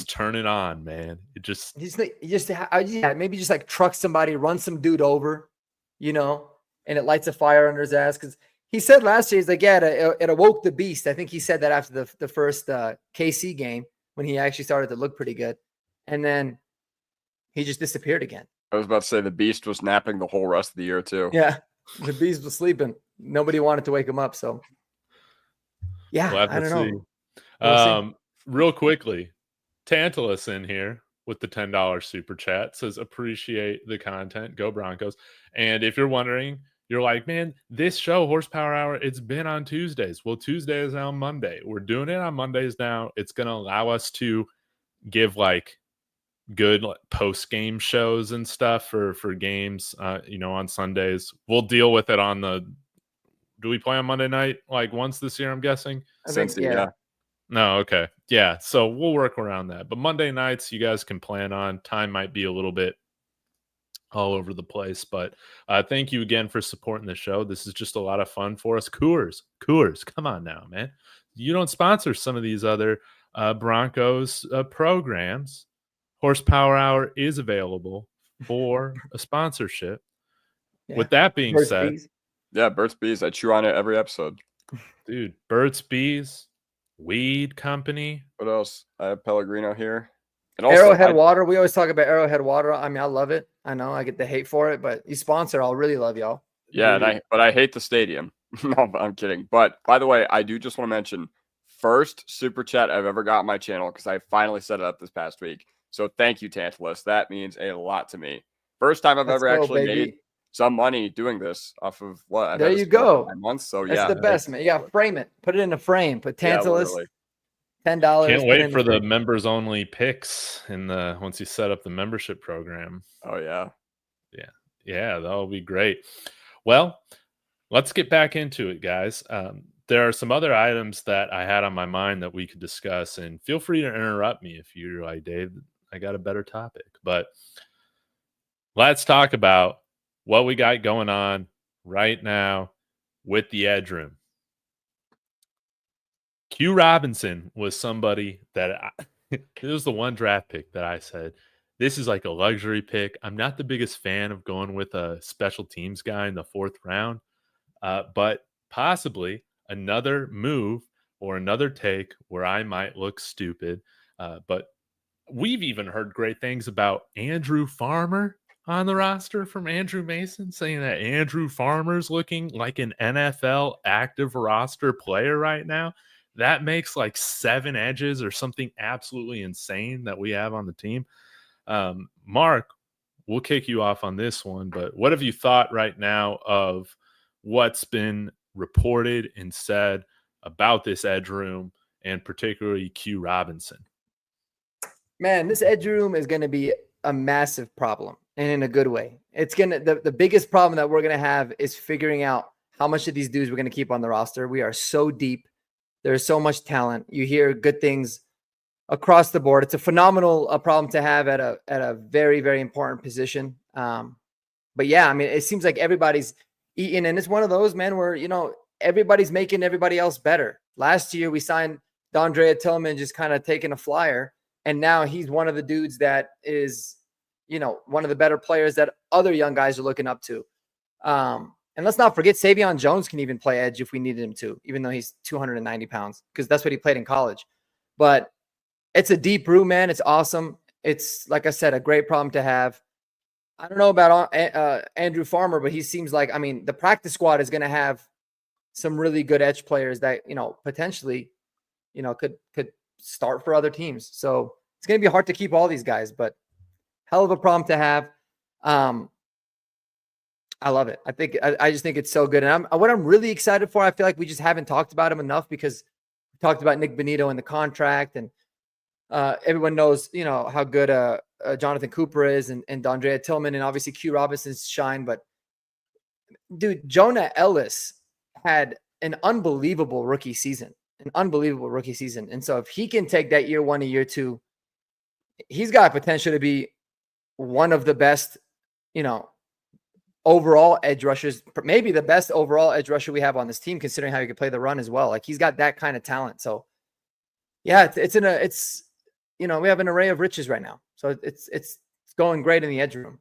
turn it on, man. Maybe just like truck somebody, run some dude over, and it lights a fire under his ass. Because he said last year, he's like, it awoke the beast. I think he said that after the first KC game when he actually started to look pretty good, and then he just disappeared again. I was about to say the beast was napping the whole rest of the year too. Yeah, the beast was sleeping. Nobody wanted to wake him up. So, yeah, I don't know. We'll see. Real quickly, Tantalus in here with the $10 super chat says, appreciate the content. Go Broncos. And if you're wondering, you're like, man, this show, Horsepower Hour, it's been on Tuesdays. Well, Tuesday is now Monday. We're doing it on Mondays now. It's going to allow us to give like good post-game shows and stuff for games, on Sundays. We'll deal with it do we play on Monday night like once this year, I'm guessing? I think, yeah. No, okay. Yeah, so we'll work around that. But Monday nights, you guys can plan on. Time might be a little bit all over the place. But thank you again for supporting the show. This is just a lot of fun for us. Coors, come on now, man. You don't sponsor some of these other Broncos programs. Horsepower Hour is available for a sponsorship. Yeah. With that being said. Bees. Yeah, Burt's Bees. I chew on it every episode. Dude, Burt's Bees. Weed Company. What else? I have Pellegrino here. And also, Arrowhead Water. We always talk about Arrowhead Water. I mean, I love it. I know I get the hate for it, but you sponsor, I'll really love y'all. Yeah, but I hate the stadium. No, I'm kidding. But by the way, I do just want to mention first super chat I've ever got on my channel because I finally set it up this past week. So thank you, Tantalus. That means a lot to me. First time I've ever actually made some money doing this off of what? There you go. 9 months. So that's the best, man. You got to frame it. Put it in a frame. Put Tantalus. Yeah, $10. Can't wait for the members only picks once you set up the membership program. Oh yeah. Yeah, that'll be great. Well, let's get back into it, guys. There are some other items that I had on my mind that we could discuss, and feel free to interrupt me if you're like, Dave, I got a better topic. But let's talk about what we got going on right now with the edge room. Q Robinson was somebody that it was the one draft pick that I said, this is like a luxury pick. I'm not the biggest fan of going with a special teams guy in the 4th round, but possibly another move or another take where I might look stupid. But we've even heard great things about Andrew Farmer on the roster from Andrew Mason, saying that Andrew Farmer's looking like an NFL active roster player right now. That makes like 7 edges or something absolutely insane that we have on the team. Mark, we'll kick you off on this one, but what have you thought right now of what's been reported and said about this edge room and particularly Q Robinson? Man, this edge room is going to be a massive problem, and in a good way. It's going to, the biggest problem that we're going to have is figuring out how much of these dudes we're going to keep on the roster. We are so deep. There's so much talent. You hear good things across the board. It's a phenomenal problem to have at a very, very important position. yeah, I mean, it seems like everybody's eating, and it's one of those, man, where, you know, everybody's making everybody else better. Last year we signed Dondrea Tillman, just kind of taking a flyer, and now he's one of the dudes that is, you know, one of the better players that other young guys are looking up to. And let's not forget, Savion Jones can even play edge if we needed him to, even though he's 290 pounds, because that's what he played in college. But it's a deep room, man. It's awesome. It's, like I said, a great problem to have. I don't know about Andrew Farmer, but he seems like, I mean, the practice squad is going to have some really good edge players that, you know, potentially, you know, could start for other teams. So it's going to be hard to keep all these guys, but hell of a problem to have. I love it. I just think it's so good. And what I'm really excited for, I feel like we just haven't talked about him enough, because we talked about Nik Bonitto and the contract, and everyone knows, you know, how good Jonathan Cooper is, and Dondrea Tillman, and obviously Q Robinson's shine. But dude, Jonah Ellis had an unbelievable rookie season. And so if he can take that year 1 to year 2, he's got potential to be one of the best, you know, overall edge rushers, maybe the best overall edge rusher we have on this team, considering how he could play the run as well. Like, he's got that kind of talent. So yeah, it's you know, we have an array of riches right now. So it's going great in the edge room.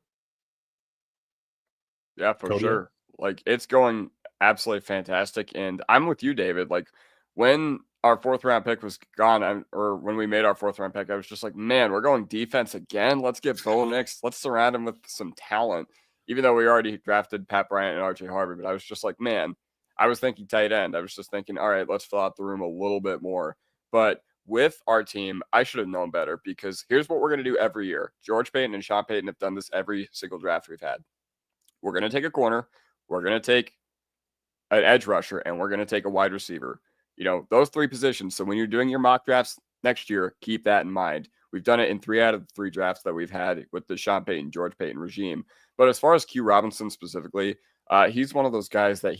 Yeah, for sure. Like, it's going absolutely fantastic. And I'm with you, David. Like, when our 4th round pick was gone, or when we made our 4th round pick, I was just like, man, we're going defense again. Let's get Bo Nix. Let's surround him with some talent. Even though we already drafted Pat Bryant and RJ Harvey, but I was just like, man, I was thinking tight end. I was just thinking, all right, let's fill out the room a little bit more. But with our team, I should have known better, because here's what we're going to do every year. George Payton and Sean Payton have done this every single draft we've had. We're going to take a corner. We're going to take an edge rusher, and we're going to take a wide receiver. You know, those 3 positions. So when you're doing your mock drafts next year, keep that in mind. We've done it in 3 out of the 3 drafts that we've had with the Sean Payton, George Payton regime. But as far as Q Robinson specifically, he's one of those guys that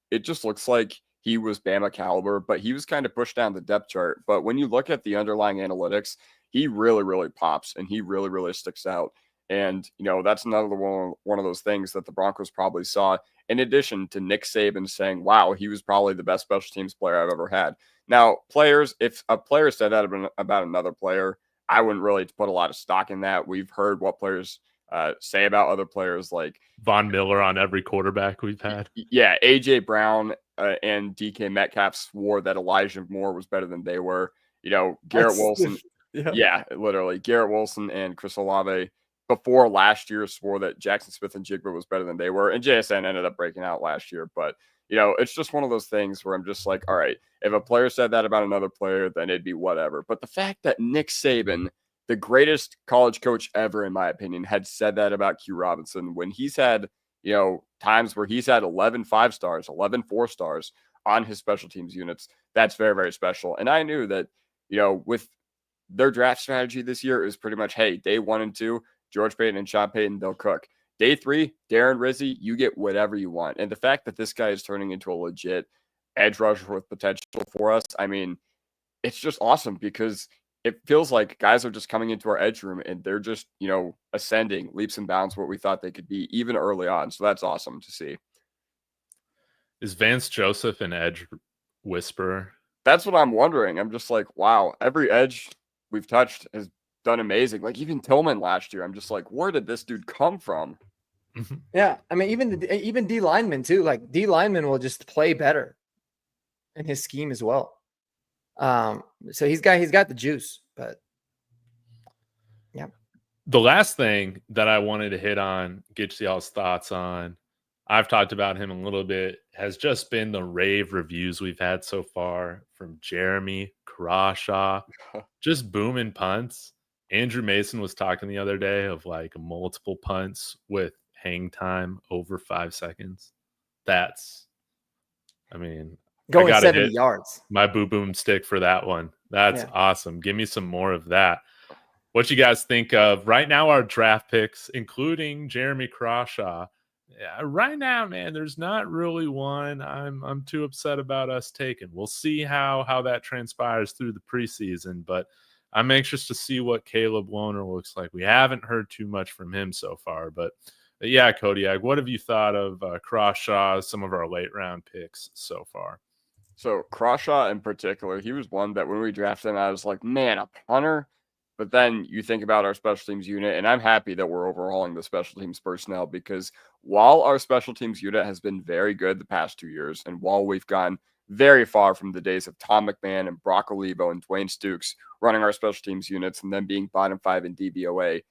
it just looks like he was Bama caliber, but he was kind of pushed down the depth chart. But when you look at the underlying analytics, he really, really pops, and he really, really sticks out. And, you know, that's another one of those things that the Broncos probably saw, in addition to Nick Saban saying, wow, he was probably the best special teams player I've ever had. Now, players, if a player said that about another player, I wouldn't really put a lot of stock in that. We've heard what players say about other players, like Von Miller on every quarterback we've had. Yeah, AJ Brown and DK Metcalf swore that Elijah Moore was better than they were. You know, Garrett Wilson. Yeah, literally. Garrett Wilson and Chris Olave before last year swore that Jackson Smith and Jigba was better than they were. And JSN ended up breaking out last year. But, you know, it's just one of those things where I'm just like, all right, if a player said that about another player, then it'd be whatever. But the fact that Nick Saban, the greatest college coach ever, in my opinion, had said that about Q Robinson, when he's had, you know, times where he's had 11 5-stars, 11 4-stars on his special teams units, that's very, very special. And I knew that, you know, with their draft strategy this year, it was pretty much, hey, day 1 and 2, George Payton and Sean Payton, they'll cook. Day 3, Darren Rizzi, you get whatever you want. And the fact that this guy is turning into a legit edge rusher with potential for us, I mean, it's just awesome, because it feels like guys are just coming into our edge room and they're just, you know, ascending leaps and bounds what we thought they could be even early on. So that's awesome to see. Is Vance Joseph an edge whisperer? That's what I'm wondering. I'm just like, wow, every edge we've touched has done amazing. Like, even Tillman last year, I'm just like, where did this dude come from? Yeah, I mean, even D lineman too. Like, D lineman will just play better in his scheme as well. So he's got the juice. But yeah, the last thing that I wanted to hit on, get y'all's thoughts on, I've talked about him a little bit, has just been the rave reviews we've had so far from Jeremy Crawshaw, just booming punts. Andrew Mason was talking the other day of like multiple punts with hang time over 5 seconds. That's, I mean, going 70 yards. My boo boom stick for that one. That's awesome. Give me some more of that. What you guys think of right now, our draft picks, including Jeremy Crawshaw? Right now, man, there's not really one I'm too upset about us taking. We'll see how that transpires through the preseason, but I'm anxious to see what Caleb Warner looks like. We haven't heard too much from him so far, but Yeah, Kodiak, what have you thought of Crossaw, some of our late round picks so far? So Crawshaw in particular, he was one that when we drafted him, I was like, man, a punter. But then you think about our special teams unit, and I'm happy that we're overhauling the special teams personnel because while our special teams unit has been very good the past 2 years, and while we've gone very far from the days of Tom McMahon and Brock Olivo and Dwayne Stukes running our special teams units and then being bottom 5 in DVOA,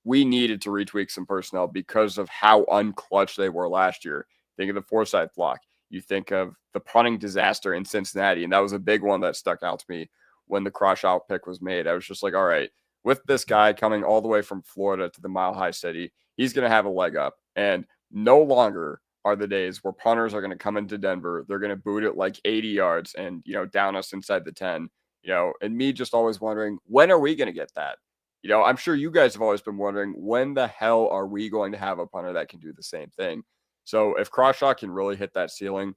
we needed to retweak some personnel because of how unclutch they were last year. Think of the Forsyth block. You think of the punting disaster in Cincinnati, and that was a big one that stuck out to me when the Crawshaw pick was made. I was just like, all right, with this guy coming all the way from Florida to the Mile High City, he's going to have a leg up. And no longer are the days where punters are going to come into Denver. They're going to boot it like 80 yards and, down us inside the 10, and me just always wondering, when are we going to get that? I'm sure you guys have always been wondering, when the hell are we going to have a punter that can do the same thing? So if Crossaw can really hit that ceiling,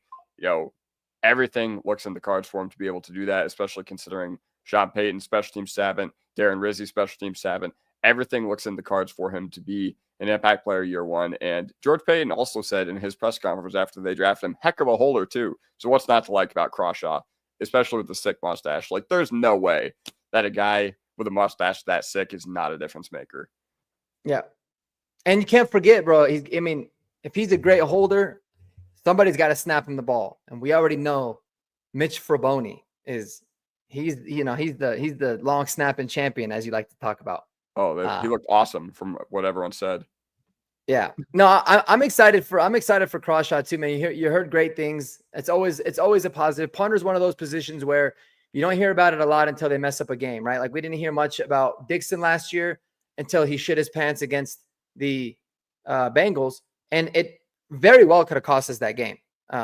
everything looks in the cards for him to be able to do that, especially considering Sean Payton, special team savant, Darren Rizzi, special team savant. Everything looks in the cards for him to be an impact player year one. And George Payton also said in his press conference after they drafted him, heck of a holder too. So what's not to like about Crawshaw, especially with the sick mustache? Like, there's no way that a guy with a mustache that sick is not a difference maker. Yeah. And you can't forget, bro, if he's a great holder, somebody's got to snap him the ball. And we already know Mitch Fraboni he's the long snapping champion, as you like to talk about. Oh, he looked awesome from what everyone said. Yeah. No, I'm excited for Crawshaw too, man. You heard great things. It's always a positive. Punter's one of those positions where you don't hear about it a lot until they mess up a game, right? Like we didn't hear much about Dixon last year until he shit his pants against the Bengals, and it very well could have cost us that game,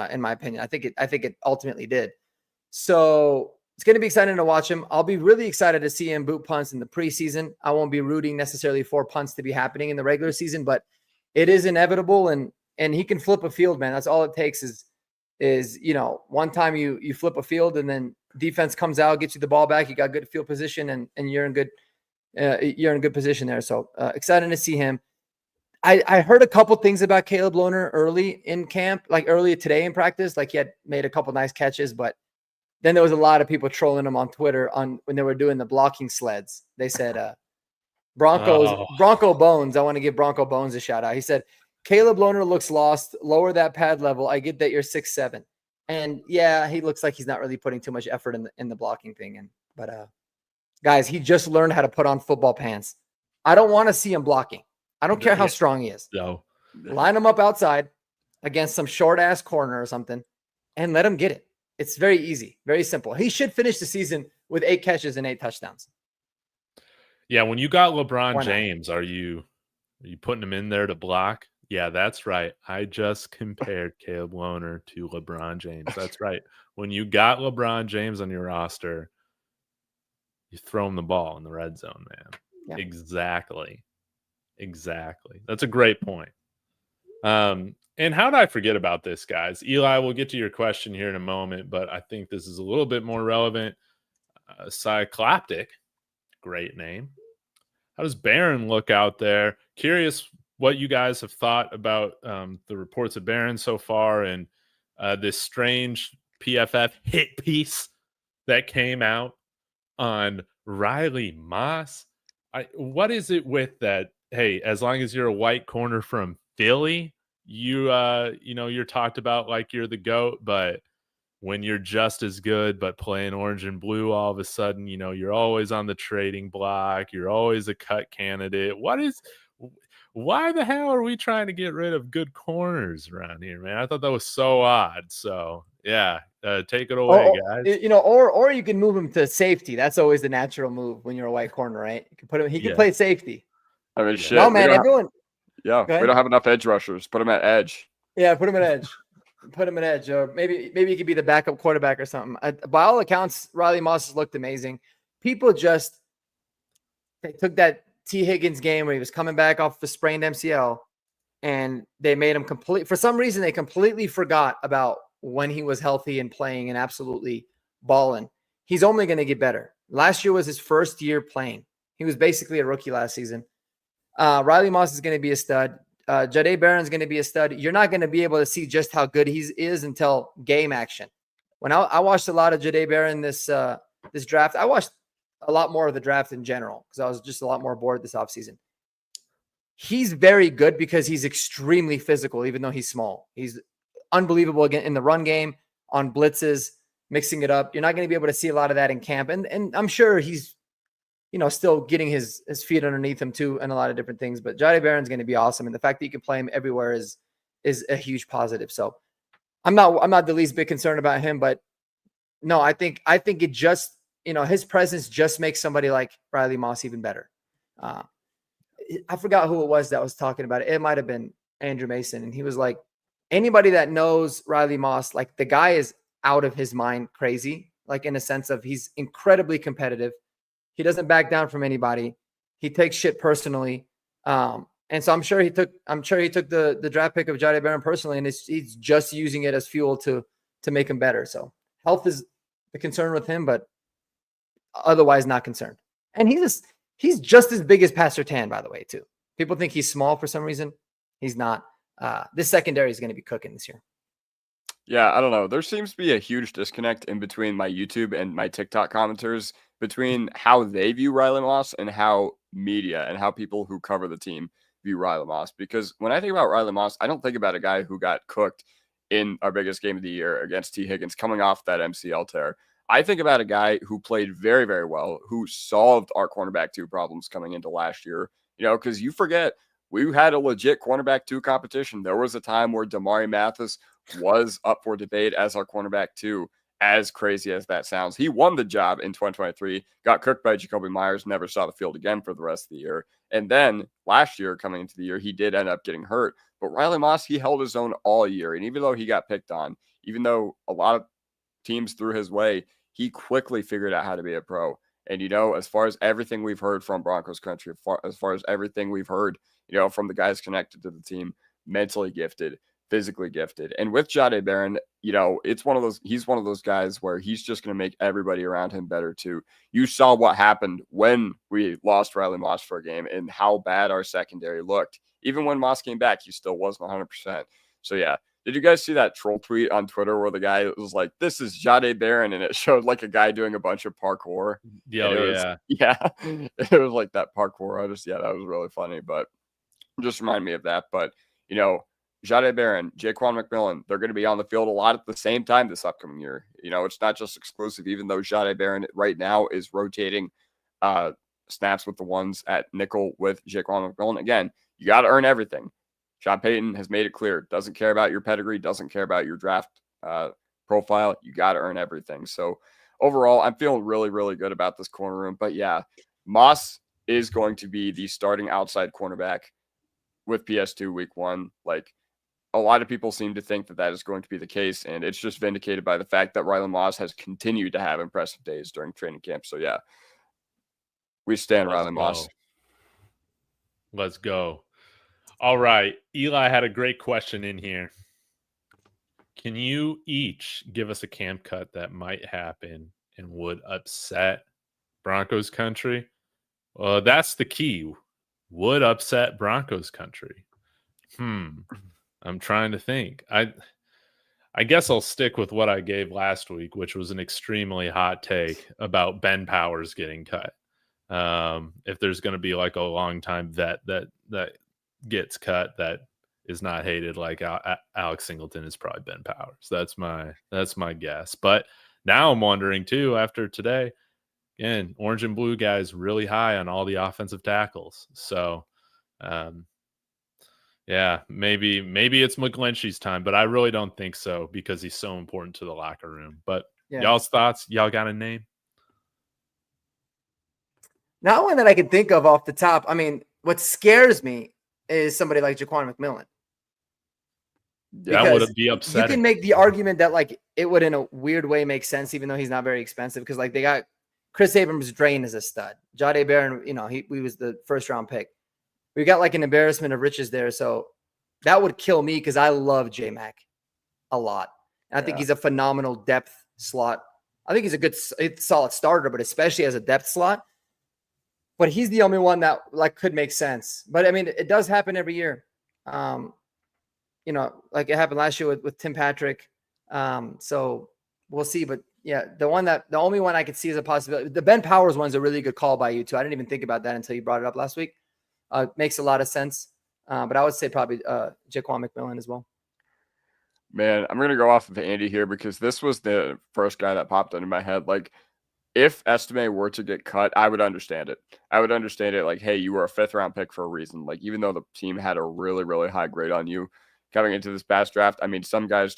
in my opinion. I think it ultimately did. So it's going to be exciting to watch him. I'll be really excited to see him boot punts in the preseason. I won't be rooting necessarily for punts to be happening in the regular season, but it is inevitable, and he can flip a field, man. That's all it takes is one time you flip a field and then defense comes out, gets you the ball back. You got good field position, and you're in good position there. So excited to see him. I heard a couple things about Caleb Lohner early in camp, like earlier today in practice. Like he had made a couple nice catches, but then there was a lot of people trolling him on Twitter when they were doing the blocking sleds. They said, Bronco Bones. I want to give Bronco Bones a shout out. He said, Caleb Lohner looks lost. Lower that pad level. I get that you're 6'7". And yeah, he looks like he's not really putting too much effort in the blocking thing. But guys, he just learned how to put on football pants. I don't want to see him blocking. I don't care how strong he is. No. Line him up outside against some short ass corner or something and let him get it. It's very easy, very simple. He should finish the season with 8 catches and 8 touchdowns. Yeah, when you got LeBron James, are you putting him in there to block? Yeah, that's right. I just compared Caleb Lohner to LeBron James. That's right. When you got LeBron James on your roster, you throw him the ball in the red zone, man. Yeah. Exactly. That's a great point. And how did I forget about this, guys? Eli, we'll get to your question here in a moment, but I think this is a little bit more relevant. Cycloptic, great name. How does Barron look out there? Curious what you guys have thought about the reports of Barron so far and this strange PFF hit piece that came out on Riley Moss. What is it with that? Hey, as long as you're a white corner from Philly, you're talked about like you're the GOAT, but when you're just as good but playing orange and blue, all of a sudden, you're always on the trading block. You're always a cut candidate. Why the hell are we trying to get rid of good corners around here, man? I thought that was so odd. So yeah, take it away, guys. Or you can move him to safety. That's always the natural move when you're a white corner, right? You can put him. He can play safety. I mean, shit. No, man, everyone. We don't have enough edge rushers. Put him at edge. Yeah, put him at edge. Or maybe he could be the backup quarterback or something. By all accounts, Riley Moss has looked amazing. People they took that T. Higgins game where he was coming back off the sprained MCL, and they made him for some reason, they completely forgot about when he was healthy and playing and absolutely balling. He's only going to get better. Last year was his first year playing. He was basically a rookie last season. Riley Moss is going to be a stud. Jahdae Barron's going to be a stud. You're not going to be able to see just how good he is until game action. When I watched a lot of Jahdae Barron this draft, I watched a lot more of the draft in general because I was just a lot more bored this offseason. He's very good because he's extremely physical, even though he's small. He's unbelievable again in the run game, on blitzes, mixing it up. You're not going to be able to see a lot of that in camp. And I'm sure he's, still getting his feet underneath him too, and a lot of different things. But Jahdae Barron's going to be awesome. And the fact that you can play him everywhere is a huge positive. So I'm not the least bit concerned about him, but no, I think it just, his presence just makes somebody like Riley Moss even better. I forgot who it was that was talking about it. It might've been Andrew Mason. And he was like, anybody that knows Riley Moss, like the guy is out of his mind crazy, like in a sense of he's incredibly competitive. He doesn't back down from anybody. He takes shit personally. And so I'm sure he took the draft pick of Jahdae Barron personally, and he's just using it as fuel to make him better. So health is a concern with him, but otherwise not concerned. And he's just as big as Pastor Tan, by the way, too. People think he's small for some reason. He's not. This secondary is going to be cooking this year. Yeah, I don't know. There seems to be a huge disconnect in between my YouTube and my TikTok commenters between how they view Riley Moss and how media and how people who cover the team view Riley Moss. Because when I think about Riley Moss, I don't think about a guy who got cooked in our biggest game of the year against T. Higgins coming off that MCL tear. I think about a guy who played very, very well, who solved our cornerback 2 problems coming into last year. Because you forget, we had a legit cornerback 2 competition. There was a time where Damari Mathis was up for debate as our cornerback 2. As crazy as that sounds, he won the job in 2023, got cooked by Jacoby Myers, never saw the field again for the rest of the year. And then last year, coming into the year, he did end up getting hurt. But Riley Moss, he held his own all year. And even though he got picked on, even though a lot of teams threw his way, he quickly figured out how to be a pro. And, as far as everything we've heard from Broncos country, as far as everything we've heard, from the guys connected to the team, mentally gifted, physically gifted. And with Jahdae Barron, he's one of those guys where he's just going to make everybody around him better too. You saw what happened when we lost Riley Moss for a game and how bad our secondary looked. Even when Moss came back, he still wasn't 100%. So yeah. Did you guys see that troll tweet on Twitter where the guy was like, "This is Jahdae Barron," and it showed like a guy doing a bunch of parkour? Yeah. It was like that parkour artist. Yeah, that was really funny, but just remind me of that. But, Jahdae Barron, Jaquan McMillan, they're going to be on the field a lot at the same time this upcoming year. It's not just exclusive, even though Jahdae Barron right now is rotating snaps with the ones at nickel with Jaquan McMillan. Again, you got to earn everything. Sean Payton has made it clear, doesn't care about your pedigree, doesn't care about your draft profile. You got to earn everything. So overall, I'm feeling really, really good about this corner room. But yeah, Moss is going to be the starting outside cornerback with PS2 week 1. Like, a lot of people seem to think that is going to be the case, and it's just vindicated by the fact that Riley Moss has continued to have impressive days during training camp. So yeah, we stand Riley Moss. Let's go. All right. Eli had a great question in here. Can you each give us a camp cut that might happen and would upset Broncos country? Well, that's the key. Would upset Broncos country. I'm trying to think. I guess I'll stick with what I gave last week, which was an extremely hot take about Ben Powers getting cut. If there's going to be like a long time vet that gets cut that is not hated like Alex Singleton, is probably Ben Powers. That's my guess. But now I'm wondering too, after today, again, orange and blue guys really high on all the offensive tackles. So yeah, maybe it's McGlinchey's time, but I really don't think so because he's so important to the locker room. But y'all's thoughts? Y'all got a name? Not one that I can think of off the top. I mean, what scares me is somebody like Jaquan McMillan. That would be upsetting. You can make the argument that like it would in a weird way make sense, even though he's not very expensive, because like they got Chris Abrams-Drain as a stud. Jahdae Barron, he was the first round pick. We got like an embarrassment of riches there. So that would kill me because I love J-Mac a lot. And I think he's a phenomenal depth slot. I think he's a good, solid starter, but especially as a depth slot. But he's the only one that like could make sense. But I mean, it does happen every year. You know, like it happened last year with Tim Patrick. So we'll see. But yeah, the only one I could see as a possibility, the Ben Powers one's a really good call by you too. I didn't even think about that until you brought it up last week. Makes a lot of sense. But I would say probably Jaquan McMillan as well. Man, I'm going to go off of Andy here because this was the first guy that popped into my head. Like, if Estime were to get cut, I would understand it. I would understand it like, hey, you were a 5th-round pick for a reason. Like, even though the team had a really, really high grade on you coming into this past draft, I mean, some guys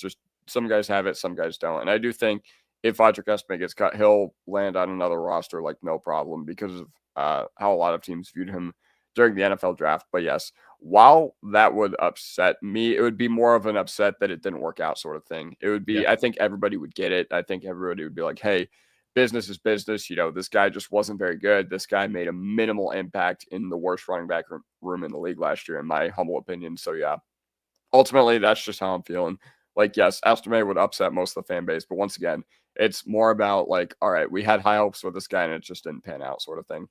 have it, some guys don't. And I do think if Audric Estime gets cut, he'll land on another roster like no problem because of how a lot of teams viewed him during the NFL draft. But yes, while that would upset me, it would be more of an upset that it didn't work out sort of thing. It would be, I think everybody would get it. I think everybody would be like, hey, business is business. You know, this guy just wasn't very good. This guy made a minimal impact in the worst running back room in the league last year, in my humble opinion. So yeah, ultimately, that's just how I'm feeling. Like, yes, Estime would upset most of the fan base, but once again, it's more about like, all right, we had high hopes for this guy and it just didn't pan out sort of thing.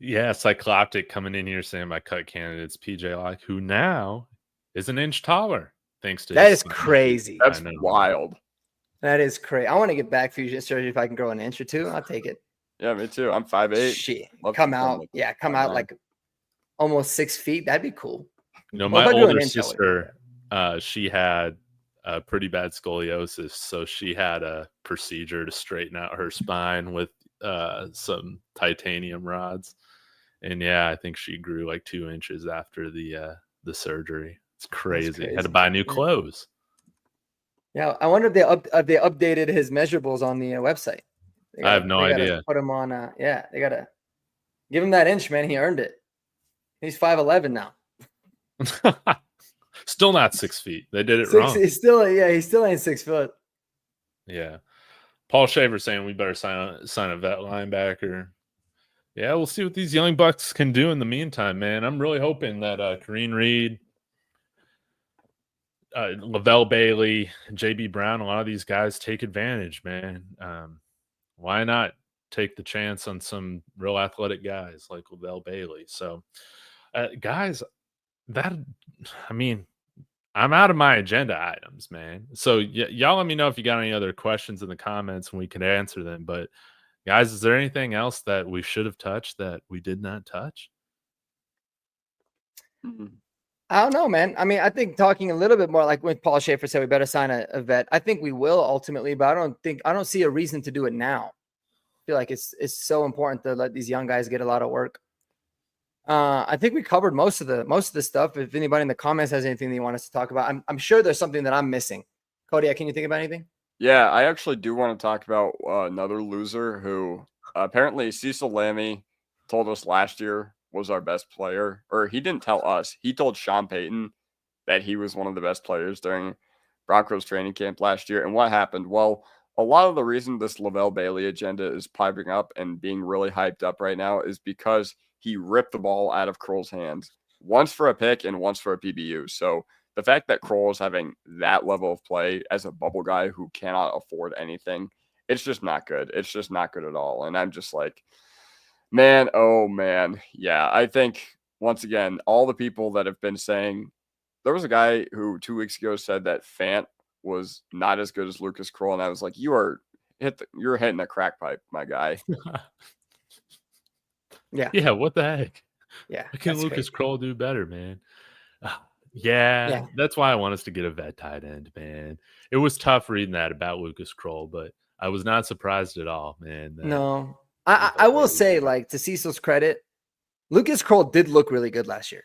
Yeah, Cycloptic coming in here saying my cut candidates PJ Locke, who now is an inch taller thanks to that is crazy. That's wild. That is crazy. I want to get back fusion surgery if I can grow an inch or two. I'll take it. Yeah, me too. I'm 5'8". Shit, come out like almost 6 feet. That'd be cool. You know, my older sister, she had pretty bad scoliosis, so she had a procedure to straighten out her spine with some titanium rods. And yeah, I think she grew like 2 inches after the surgery. It's crazy. Had to buy new clothes. Yeah, I wonder if they updated his measurables on the website. I have no idea. Put him on. They gotta give him that inch, man. He earned it. He's 5'11" now. Still not 6 feet. They did it wrong. He still ain't 6 foot. Yeah. Paul Shaver saying we better sign a vet linebacker. Yeah, we'll see what these young bucks can do in the meantime, man. I'm really hoping that Kareem Reed, Lavel Bailey, JB Brown, a lot of these guys take advantage, man. Why not take the chance on some real athletic guys like Lavel Bailey? So, guys, I'm out of my agenda items, man. So y'all let me know if you got any other questions in the comments and we can answer them. But guys, is there anything else that we should have touched that we did not touch? I don't know, man. I mean, I think talking a little bit more like when Paul Schaefer said we better sign a vet. I think we will ultimately, but I don't see a reason to do it now. I feel like it's so important to let these young guys get a lot of work. I think we covered most of the stuff. If anybody in the comments has anything they want us to talk about, I'm sure there's something that I'm missing. Cody, can you think about anything? Yeah, I actually do want to talk about another loser who apparently Cecil Lammey told us last year was our best player, or he didn't tell us. He told Sean Payton that he was one of the best players during Broncos training camp last year. And what happened? Well, a lot of the reason this Lavel Bailey agenda is piping up and being really hyped up right now is because he ripped the ball out of Kroll's hands once for a pick and once for a PBU. So the fact that Kroll is having that level of play as a bubble guy who cannot afford anything, it's just not good. It's just not good at all. And I'm just like, man, oh man. Yeah, I think once again, all the people that have been saying, there was a guy who 2 weeks ago said that Fant was not as good as Lucas Kroll. And I was like, you're hitting a crack pipe, my guy. Yeah, what the heck? Yeah. What can Lucas Kroll do better, man? Yeah, that's why I want us to get a vet tight end, man. It was tough reading that about Lucas Kroll, but I was not surprised at all, man. No. I will say, like, to Cecil's credit, Lucas Kroll did look really good last year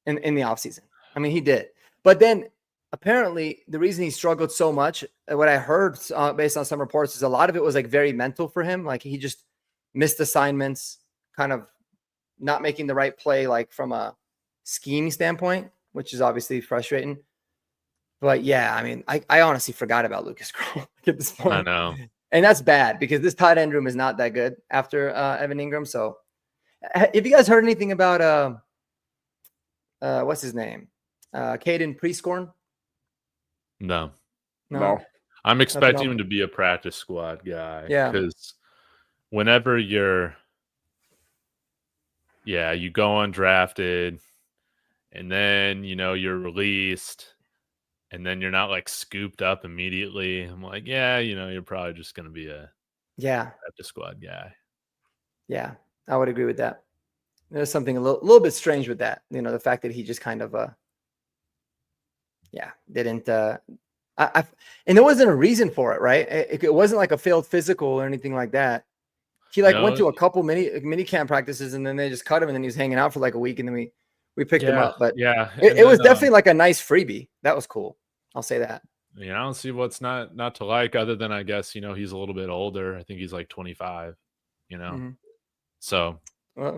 in the offseason. I mean, he did. But then apparently the reason he struggled so much, what I heard based on some reports, is a lot of it was like very mental for him. Like he just missed assignments, kind of not making the right play, like from a scheme standpoint, which is obviously frustrating. But yeah, I mean, I honestly forgot about Lucas Kroll at this point. I know. And that's bad because this tight end room is not that good after Evan Ingram. So if you guys heard anything about what's his name? Caden Prescorn? No. I'm expecting him to be a practice squad guy. Yeah. Because whenever you're yeah, you go undrafted, and then you're released, and then you're not like scooped up immediately. I'm like, yeah, you're probably just gonna be a practice squad guy. Yeah, I would agree with that. There's something a little bit strange with that. The fact that he just kind of didn't and there wasn't a reason for it, right? It wasn't like a failed physical or anything like that. He went to a couple mini camp practices, and then they just cut him, and then he was hanging out for like a week, and then we picked him up. But it was definitely like a nice freebie. That was cool. I'll say that. I don't see what's not to like, other than I guess he's a little bit older. I think he's like 25. So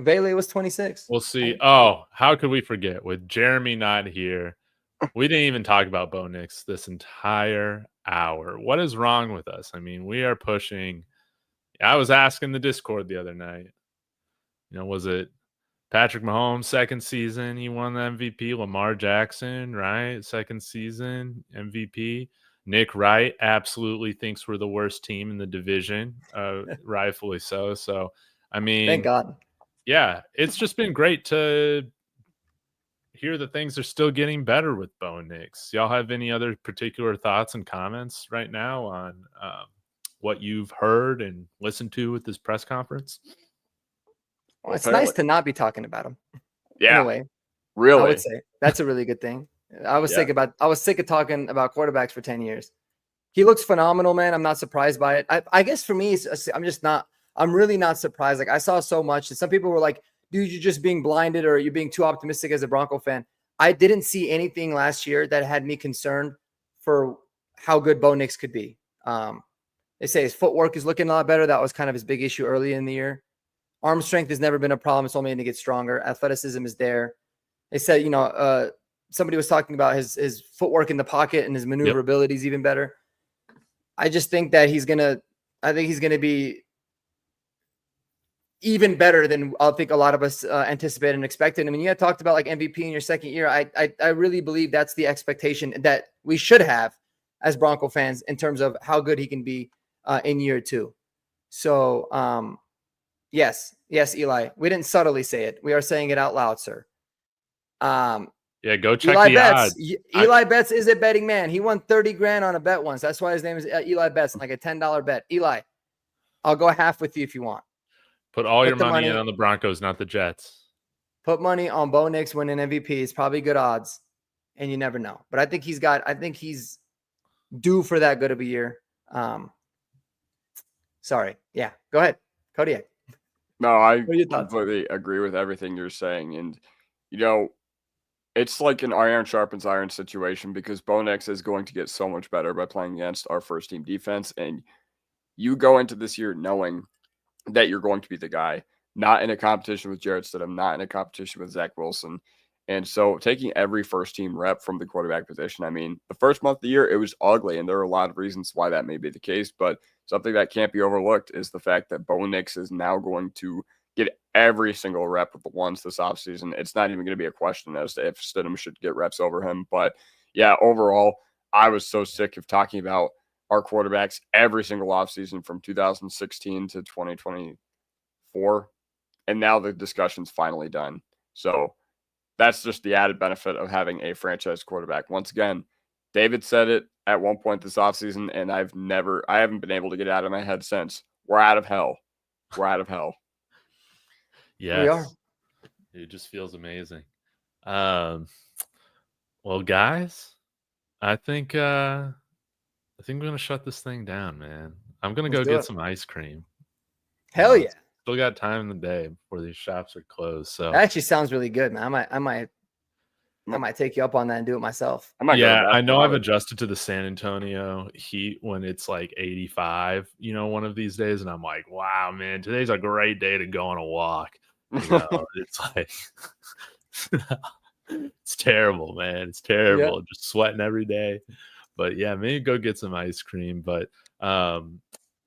Bailey was 26. We'll see. Oh, how could we forget? With Jeremy not here, we didn't even talk about Bo Nix this entire hour. What is wrong with us? I mean, we are pushing. I was asking the Discord the other night, was it Patrick Mahomes' second season? He won the MVP. Lamar Jackson, right? Second season MVP. Nick Wright absolutely thinks we're the worst team in the division, rightfully so. So, I mean, thank God. Yeah, it's just been great to hear that things are still getting better with Bo Nix. Y'all have any other particular thoughts and comments right now on what you've heard and listened to with this press conference? Well, it's nice to not be talking about him. Yeah, anyway, really, I would say that's a really good thing. I was sick of talking about quarterbacks for 10 years. He looks phenomenal, man. I'm not surprised by it. I guess for me, I'm really not surprised. Like, I saw so much, and some people were like, dude, you're just being blinded, or you're being too optimistic as a Bronco fan. I didn't see anything last year that had me concerned for how good Bo Nix could be. They say his footwork is looking a lot better. That was kind of his big issue early in the year. Arm strength has never been a problem. It's only going to get stronger. Athleticism is there. They said, somebody was talking about his footwork in the pocket and his maneuverability is even better. I just think that he's going to be even better than I think a lot of us anticipated and expected. I mean, you had talked about like MVP in your second year. I really believe that's the expectation that we should have as Bronco fans in terms of how good he can be in year two. So, yes, Eli, we didn't subtly say it. We are saying it out loud, sir. Yeah, go check Eli the Betts. odds. Eli Betts is a betting man. He won 30 grand on a bet once. That's why his name is Eli Betts, like a $10 bet. Eli, I'll go half with you if you want. Put all your money in on the Broncos, not the Jets. Put money on Bo Nix winning MVP. It's probably good odds, and you never know. But I think he's due for that good of a year. Sorry. Yeah, go ahead, Kodiak. No, I completely agree with everything you're saying. And, it's like an iron sharpens iron situation, because Bo Nix is going to get so much better by playing against our first team defense. And you go into this year knowing that you're going to be the guy, not in a competition with Jarrett Stidham, not in a competition with Zach Wilson. And so taking every first team rep from the quarterback position, I mean, the first month of the year, it was ugly, and there are a lot of reasons why that may be the case, but something that can't be overlooked is the fact that Bo Nix is now going to get every single rep with the ones this offseason. It's not even going to be a question as to if Stidham should get reps over him. But yeah, overall, I was so sick of talking about our quarterbacks every single offseason from 2016 to 2024. And now the discussion's finally done. So that's just the added benefit of having a franchise quarterback. Once again, David said it at one point this offseason, and I haven't been able to get it out of my head since. We're out of hell. We're out of hell. Yes. We are. It just feels amazing. Well, guys, I think we're gonna shut this thing down, man. I'm gonna go get some ice cream. Hell yeah. Still got time in the day before these shops are closed. So That actually sounds really good, man. I might take you up on that and do it myself. I know I've adjusted to the San Antonio heat when it's like 85, one of these days, and I'm like, wow, man, today's a great day to go on a walk. It's like it's terrible, man. It's terrible. Yeah. Just sweating every day. But yeah, maybe go get some ice cream. But I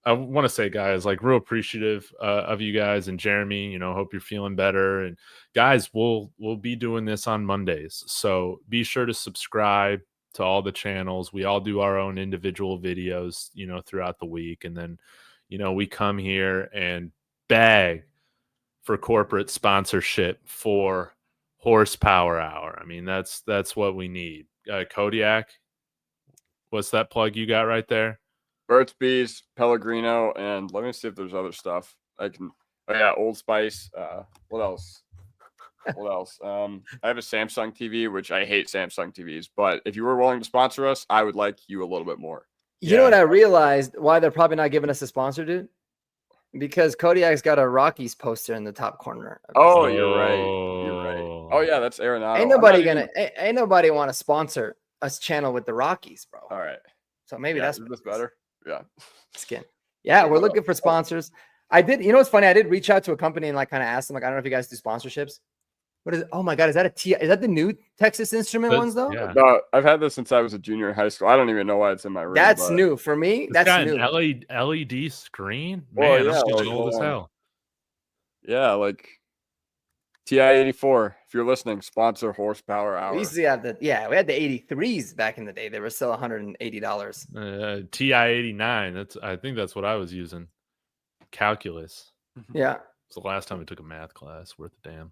want to say, guys, like, real appreciative of you guys, and Jeremy, hope you're feeling better. And guys, we'll be doing this on Mondays. So be sure to subscribe to all the channels. We all do our own individual videos, throughout the week. And then, we come here and bag for corporate sponsorship for Horsepower Hour. I mean, that's what we need. Kodiak, what's that plug you got right there? Burt's Bees, Pellegrino, and let me see if there's other stuff I can. Oh yeah, Old Spice. What else? What else? I have a Samsung TV, which I hate Samsung TVs, but if you were willing to sponsor us, I would like you a little bit more. You know what I realized why they're probably not giving us a sponsor, dude? Because Kodiak's got a Rockies poster in the top corner. Oh, you're right. You're right. Oh yeah, that's Arenado. Ain't nobody want to sponsor us channel with the Rockies, bro. All right. So maybe Yeah, that's is this better. Yeah. Skin. Yeah, we're looking for sponsors. I did. You know what's funny? I did reach out to a company and like kind of asked them, like, I don't know if you guys do sponsorships. What is it? Oh my God, is that is that the new Texas Instrument ones though? Yeah. No, I've had this since I was a junior in high school. I don't even know why it's in my room. That's new for me. That's new. An LED screen. Well, Man, yeah, I'm like, old as hell. Yeah, like TI-84. If you're listening, sponsor Horsepower Hour. We used to have we had the 83s back in the day. They were still $180. TI-89. I think that's what I was using. Calculus. Yeah. It's the last time I took a math class. Worth a damn.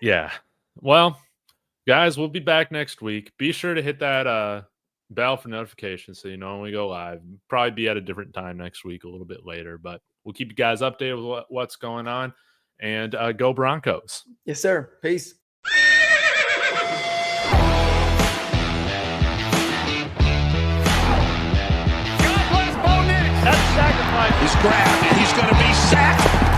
Yeah. Well, guys, we'll be back next week. Be sure to hit that bell for notifications so you know when we go live. Probably be at a different time next week, a little bit later, but we'll keep you guys updated with what's going on. And go Broncos. Yes, sir. Peace. He's grabbed and he's going to be sacked.